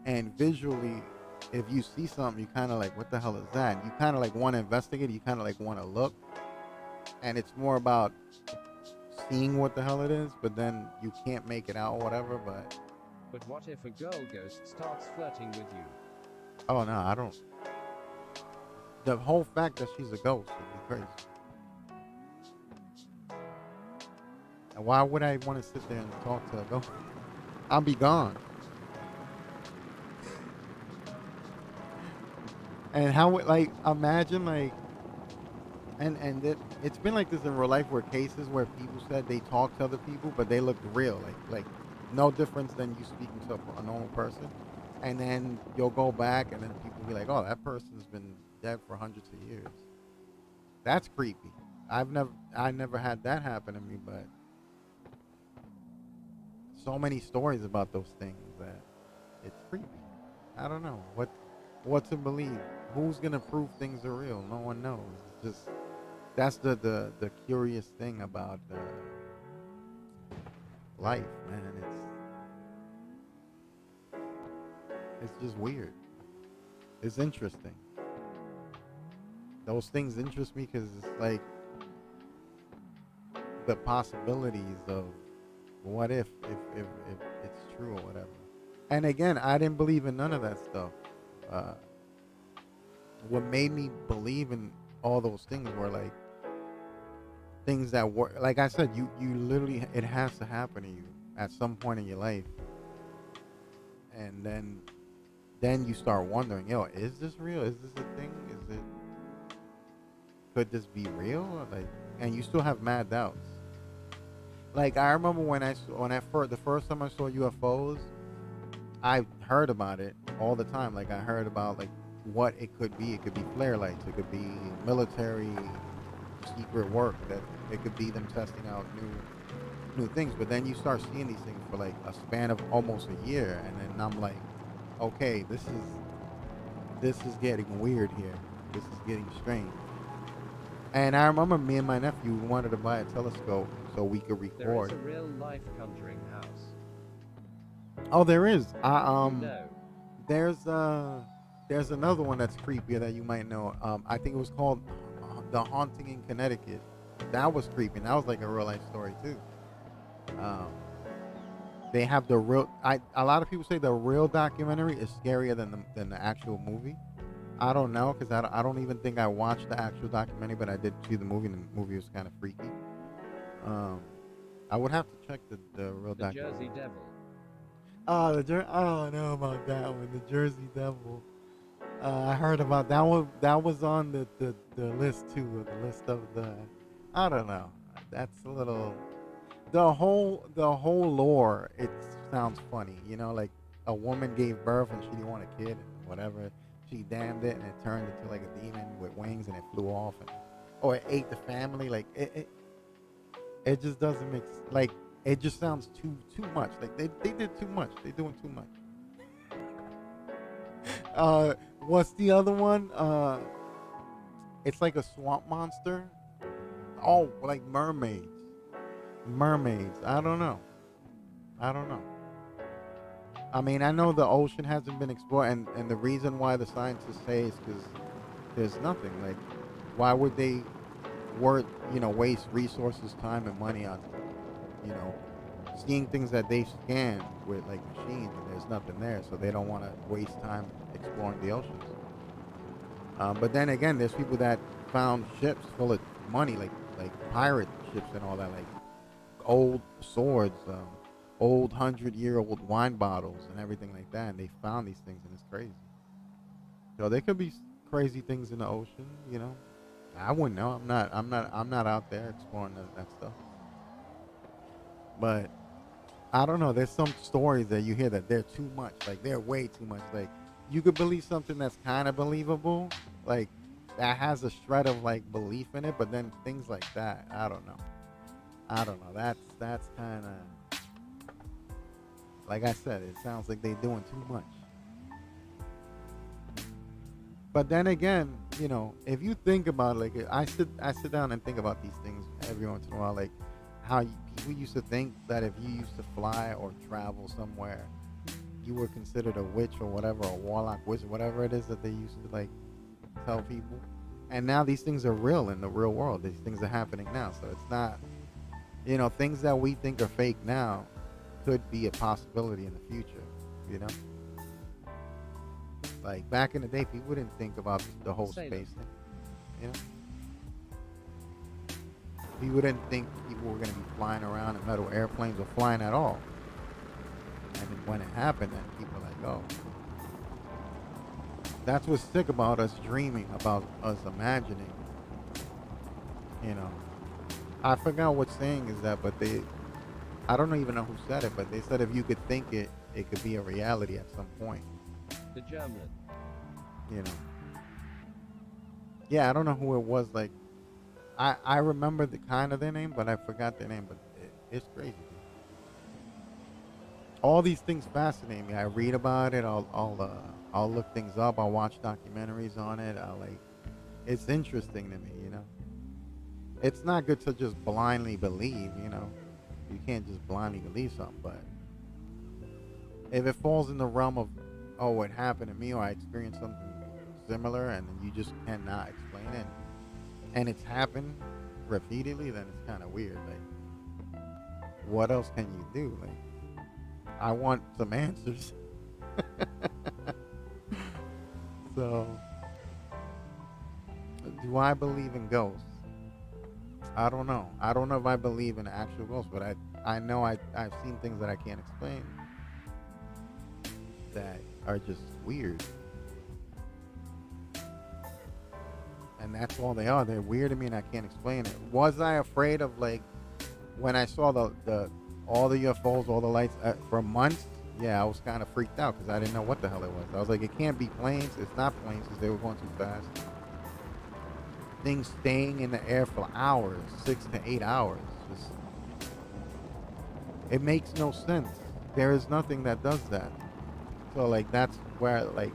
and visually, if you see something, you kind of like, what the hell is that? You kind of like want to investigate. You kind of like want to look, and it's more about seeing what the hell it is, but then you can't make it out or whatever. But what if a girl ghost starts flirting with you? Oh no, I don't. The whole fact that she's a ghost would be crazy. And why would I want to sit there and talk to a ghost? I'll be gone. And how would, like, imagine, like, it's been like this in real life, where cases where people said they talked to other people but they looked real, like no difference than you speaking to a normal person, and then you'll go back and then people be like, oh, that person's been dead for hundreds of years. That's creepy. I never had that happen to me, but so many stories about those things that it's creepy. I don't know what to believe. Who's gonna prove things are real? No one knows. It's just, that's the curious thing about life, man. It's just weird. It's interesting. Those things interest me because it's like the possibilities of what if it's true or whatever. And again, I didn't believe in none of that stuff. What made me believe in all those things were like things that were, like I said, you literally, it has to happen to you at some point in your life, and then you start wondering, yo, is this real? Is this a thing? Could this be real? Like, and you still have mad doubts. Like, I remember the first time I saw UFOs, I heard about it all the time. Like, I heard about like what it could be. It could be flare lights. It could be military secret work. That it could be them testing out new things. But then you start seeing these things for like a span of almost a year, and then I'm like, okay, this is getting weird here. This is getting strange. And I remember me and my nephew wanted to buy a telescope so we could record. There is a real life conjuring house. Oh, there is. No. There's another one that's creepier that you might know. I think it was called The Haunting in Connecticut. That was creepy. And that was like a real life story too. They have the real. A lot of people say the real documentary is scarier than the actual movie. I don't know, because I don't even think I watched the actual documentary, but I did see the movie, and the movie was kind of freaky. Um, I would have to check the real The documentary. Jersey Devil. Oh, I don't know about that one. The Jersey Devil. I heard about that one. That was on the list too. The list of the. I don't know. That's a little. The whole lore. It sounds funny. You know, like a woman gave birth and she didn't want a kid and whatever. She damned it and it turned into like a demon with wings and it flew off and or it ate the family. Like it just doesn't make like it just sounds too much. Like they did too much. They're doing too much. Uh, what's the other one? It's like a swamp monster. Oh, like mermaids. Mermaids. I don't know. I don't know. I mean, I know the ocean hasn't been explored, and the reason why the scientists say is because there's nothing. Like, why would they waste resources, time, and money on, you know, seeing things that they scan with like machines, and there's nothing there, so they don't want to waste time exploring the oceans. But then again, there's people that found ships full of money, like pirate ships and all that, like old swords, old 100-year-old wine bottles, and everything like that. And they found these things, and it's crazy. So there could be crazy things in the ocean. You know, I wouldn't know. I'm not out there exploring that stuff. But I don't know. There's some stories that you hear that they're too much. Like they're way too much. Like you could believe something that's kind of believable, like that has a shred of like belief in it. But then things like that, I don't know. I don't know. That's kind of like I said. It sounds like they're doing too much. But then again, if you think about it, like I sit down and think about these things every once in a while, like how people used to think that if you used to fly or travel somewhere, you were considered a witch or whatever, a warlock, witch, whatever it is that they used to like tell people. And now these things are real in the real world. These things are happening now, so it's not, things that we think are fake now could be a possibility in the future. You know, like back in the day, people didn't think about the whole Salem. space thing. You know, people didn't think people were going to be flying around in metal airplanes or flying at all. And then when it happened, then people were like, oh, that's what's sick about us dreaming, about us imagining. You know, I forgot what saying is that, but I don't even know who said it, but they said if you could think it, it could be a reality at some point. The German. You know, yeah, I don't know who it was. Like, I remember the kind of their name, but I forgot their name. But it's crazy. Dude. All these things fascinate me. I read about it. I'll look things up. I'll watch documentaries on it. It's interesting to me. It's not good to just blindly believe. You can't just blindly believe something. But if it falls in the realm of, oh, it happened to me, or I experienced something similar, and you just cannot explain it, and it's happened repeatedly, then it's kind of weird. Like, what else can you do? Like, I want some answers. So, do I believe in ghosts? I don't know. I don't know if I believe in actual ghosts, but I know I've seen things that I can't explain that are just weird. And that's all they are. They're weird to me and I can't explain it. Was I afraid of, like, when I saw the all the UFOs, all the lights for months? Yeah, I was kind of freaked out because I didn't know what the hell it was. I was like, it can't be planes. It's not planes because they were going too fast. Things staying in the air for hours, 6 to 8 hours. Just, it makes no sense. There is nothing that does that. So, like, that's where, like,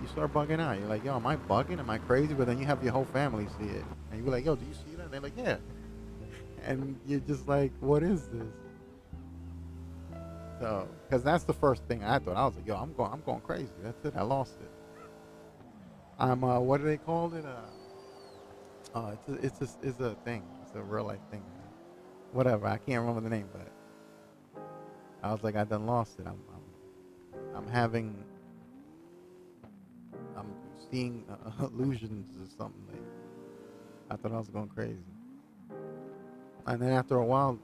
you start bugging out. You're like, yo, am I bugging? Am I crazy? But then you have your whole family see it. And you're like, yo, do you see that? And they're like, yeah. And you're just like, what is this? So, because that's the first thing I thought. I was like, yo, I'm going crazy. That's it. I lost it. What do they call it? It's a thing. It's a real life thing. Whatever. I can't remember the name, but I was like, I done lost it. I'm seeing illusions or something. Like, I thought I was going crazy. And then after a while,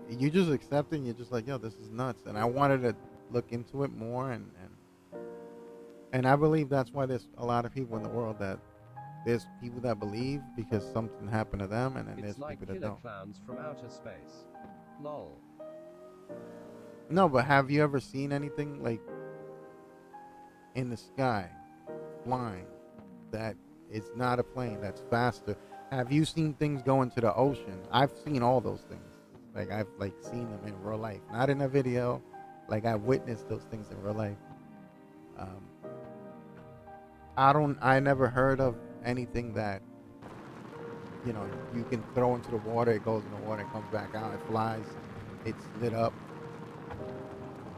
you just accept it. And you're just like, yo, this is nuts. And I wanted to look into it more, and I believe that's why there's a lot of people in the world that there's people that believe because something happened to them, and then It's there's like people that killer don't. clowns from outer space. Lol. No, but have you ever seen anything like in the sky, flying, that it's not a plane that's faster? Have you seen things go into the ocean? I've seen all those things. Like I've like seen them in real life, not in a video. Like I witnessed those things in real life. Um, I never heard of anything that you can throw into the water. It goes in the water, it comes back out, it flies, it's lit up.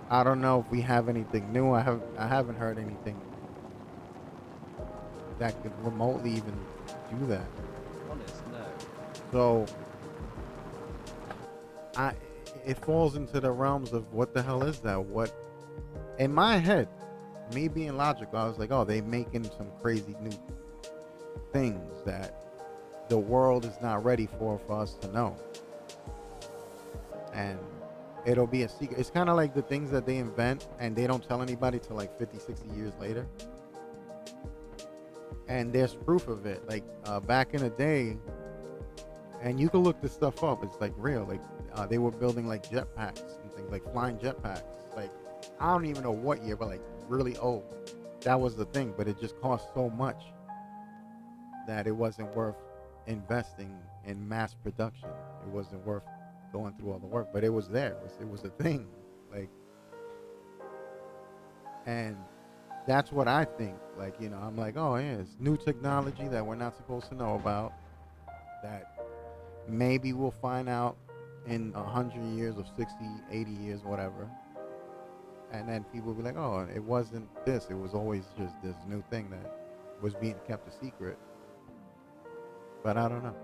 I don't know if we have anything new. I haven't heard anything that could remotely even do that. Honest, no. So I it falls into the realms of what the hell is that? What in my head, me being logical, I was like, oh, they making some crazy new things that the world is not ready for us to know. And it'll be a secret. It's kind of like the things that they invent and they don't tell anybody till like 50, 60 years later. And there's proof of it. Like back in the day, and you can look this stuff up. It's like real. Like they were building like jetpacks and things, like flying jetpacks. Like I don't even know what year, but like really old. That was the thing. But it just cost so much that it wasn't worth investing in mass production. It wasn't worth going through all the work. But it was there. It was a thing. Like, and that's what I think. Like, I'm like, oh yeah, it's new technology that we're not supposed to know about. That maybe we'll find out in 100 years or 60, 80 years, whatever. And then people will be like, oh, it wasn't this. It was always just this new thing that was being kept a secret. But I don't know.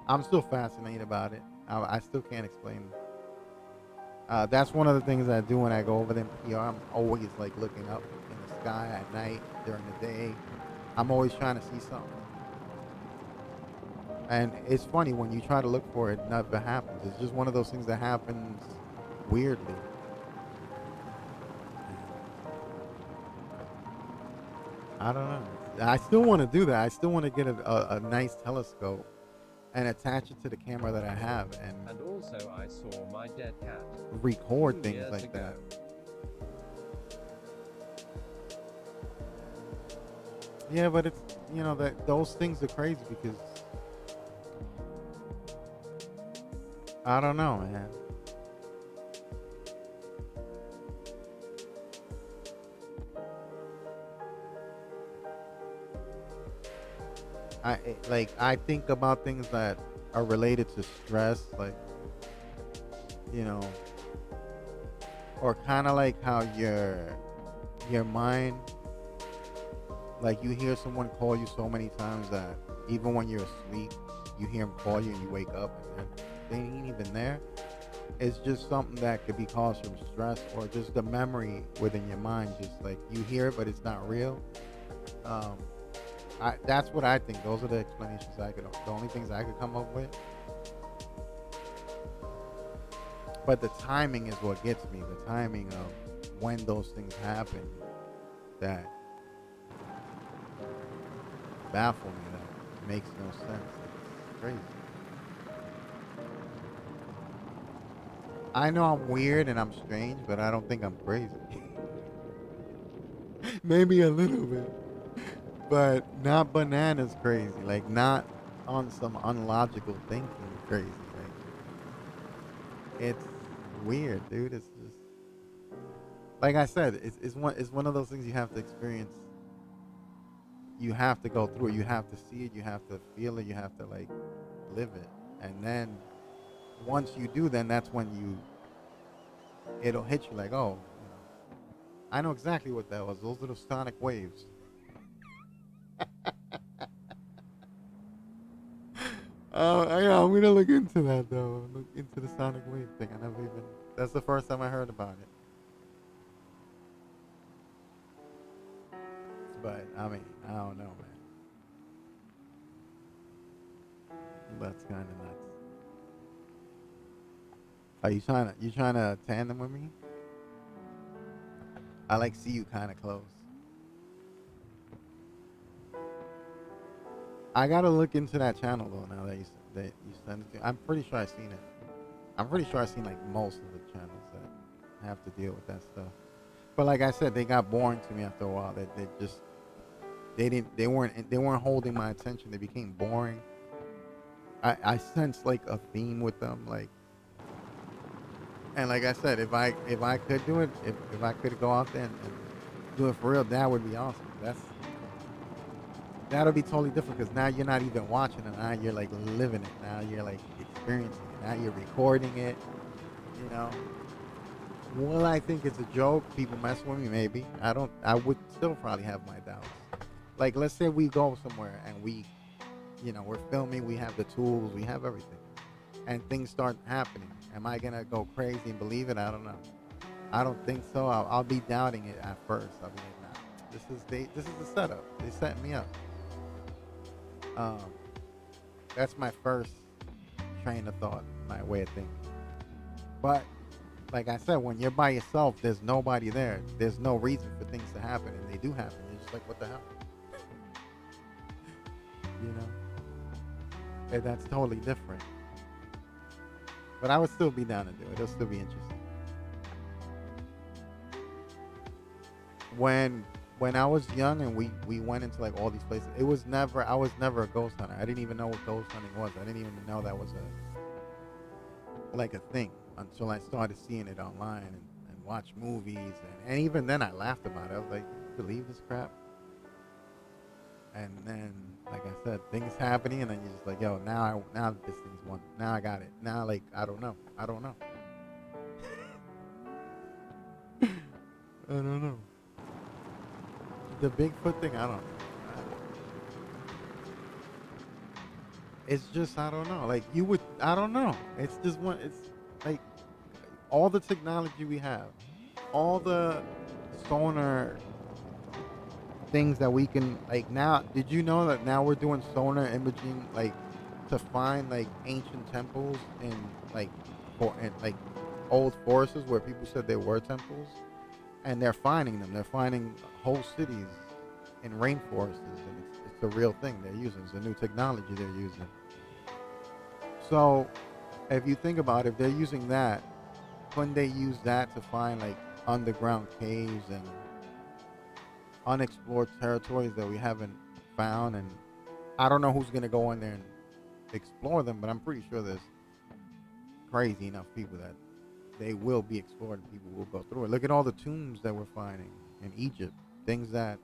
I'm still fascinated about it. I still can't explain. That's one of the things I do when I go over there in PR. I'm always like looking up in the sky at night, during the day. I'm always trying to see something. And it's funny when you try to look for it, nothing happens. It's just one of those things that happens weirdly. I don't know. I still want to do that. I still want to get a nice telescope and attach it to the camera that I have And also I saw my dead cat. record 2 things years like ago. that. Yeah, but it's that those things are crazy because I don't know, man. I think about things that are related to stress, like you know, or kind of like how your mind, like you hear someone call you so many times that even when you're asleep, you hear them call you and you wake up and they ain't even there. It's just something that could be caused from stress or just the memory within your mind. Just like you hear it, but it's not real. Um, that's what I think. Those are the explanations the only things I could come up with. But the timing is what gets me. The timing of when those things happen that baffle me. That makes no sense. It's crazy. I know I'm weird and I'm strange, but I don't think I'm crazy. Maybe a little bit. But not bananas crazy. Like not on some unlogical thinking crazy. Like it's weird, dude. It's just like I said, it's one of those things you have to experience. You have to go through it. You have to see it. You have to feel it. You have to like live it. And then once you do, then that's when it'll hit you like, oh, I know exactly what that was. Those little sonic waves. Yeah, I'm gonna look into that though. Look into the sonic wave thing. I never even. That's the first time I heard about it. But I mean, I don't know, man. That's kind of nuts. Are you trying to tandem with me? I like see you kind of close. I gotta look into that channel though. Now that you send it to, I'm pretty sure I've seen it. I'm pretty sure I've seen like most of the channels that have to deal with that stuff. But like I said, they got boring to me after a while. They just they weren't holding my attention. They became boring. I sensed like a theme with them, like, and like I said, if I could do it, if I could go out there and do it for real, that would be awesome. That'll be totally different because now you're not even watching it. Now you're like living it. Now you're like experiencing it. Now you're recording it. You know. Well, I think it's a joke. People mess with me, maybe. I don't. I would still probably have my doubts. Like, let's say we go somewhere and we're filming. We have the tools. We have everything, and things start happening. Am I gonna go crazy and believe it? I don't know. I don't think so. I'll be doubting it at first. I'll be like, nah. This is the setup. They set me up. Um, that's my first train of thought, my way of thinking. But like I said, when you're by yourself, there's nobody there. There's no reason for things to happen, and they do happen. You're just like, what the hell, you know? And that's totally different. But I would still be down to do it. It'll still be interesting. When I was young and we went into like all these places, I was never a ghost hunter. I didn't even know what ghost hunting was. I didn't even know that was a thing until I started seeing it online and watch movies and even then I laughed about it. I was like, you believe this crap? And then, like I said, things happening, and then you're just like, yo, now this thing's one. Now I got it. Now, like, I don't know. I don't know. I don't know. The Bigfoot thing, I don't know. It's just, I don't know. Like, I don't know. It's just it's like all the technology we have, all the sonar things that we can, like, now, did you know that now we're doing sonar imaging, like, to find, like, ancient temples in, like, like old forests where people said there were temples? And they're finding them. They're finding whole cities in rainforests, and it's a real thing they're using. It's a new technology they're using. So, if you think about it, if they're using that, couldn't they use that to find like underground caves and unexplored territories that we haven't found? And I don't know who's gonna go in there and explore them, but I'm pretty sure there's crazy enough people that they will be explored and people will go through it. Look at all the tombs that we're finding in Egypt. Things that,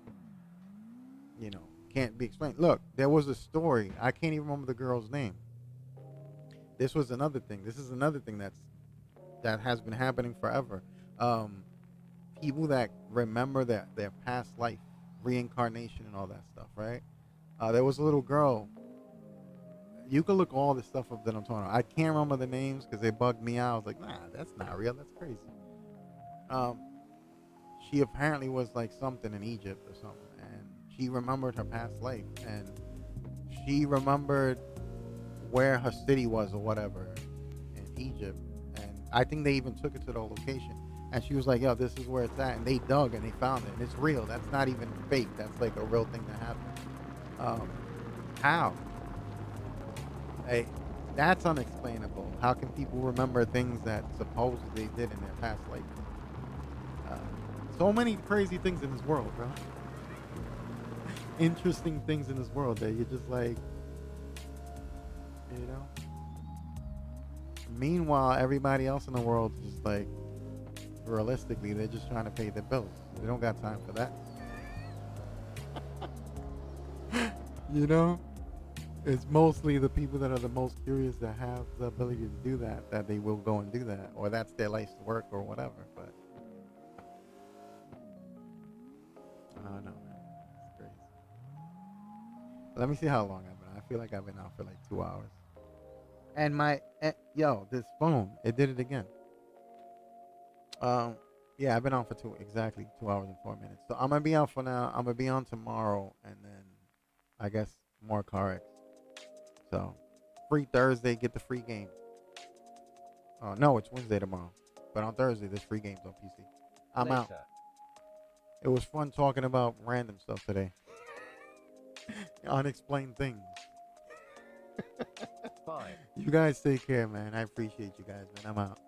can't be explained. Look, there was a story. I can't even remember the girl's name. This was another thing. This is another thing that has been happening forever. People that remember their past life, reincarnation and all that stuff, right? There was a little girl. You can look all the stuff up that I'm talking about. I can't remember the names because they bugged me out. I was like, nah, that's not real. That's crazy. She apparently was like something in Egypt or something, and she remembered her past life, and she remembered where her city was or whatever in Egypt, and I think they even took it to the location, and she was like, yo, this is where it's at, and they dug and they found it, and it's real. That's not even fake. That's like a real thing that happened. How? Hey, that's unexplainable. How can people remember things that supposedly they did in their past life? So many crazy things in this world, bro. Interesting things in this world that you're just like, you know. Meanwhile, everybody else in the world is just like, realistically, they're just trying to pay their bills. They don't got time for that. You know? It's mostly the people that are the most curious that have the ability to do that they will go and do that, or that's their life's work or whatever. But I don't know, man. It's crazy. Let me see how long I've been. I feel like I've been out for like 2 hours. And this phone, it did it again. Yeah, I've been on for exactly 2 hours and 4 minutes. So I'm gonna be out for now. I'm gonna be on tomorrow, and then I guess more carx. So free Thursday, get the free game. No, it's Wednesday tomorrow. But on Thursday, there's free games on PC. I'm out. Later. It was fun talking about random stuff today. Unexplained things. Bye. You guys take care, man. I appreciate you guys, man. I'm out.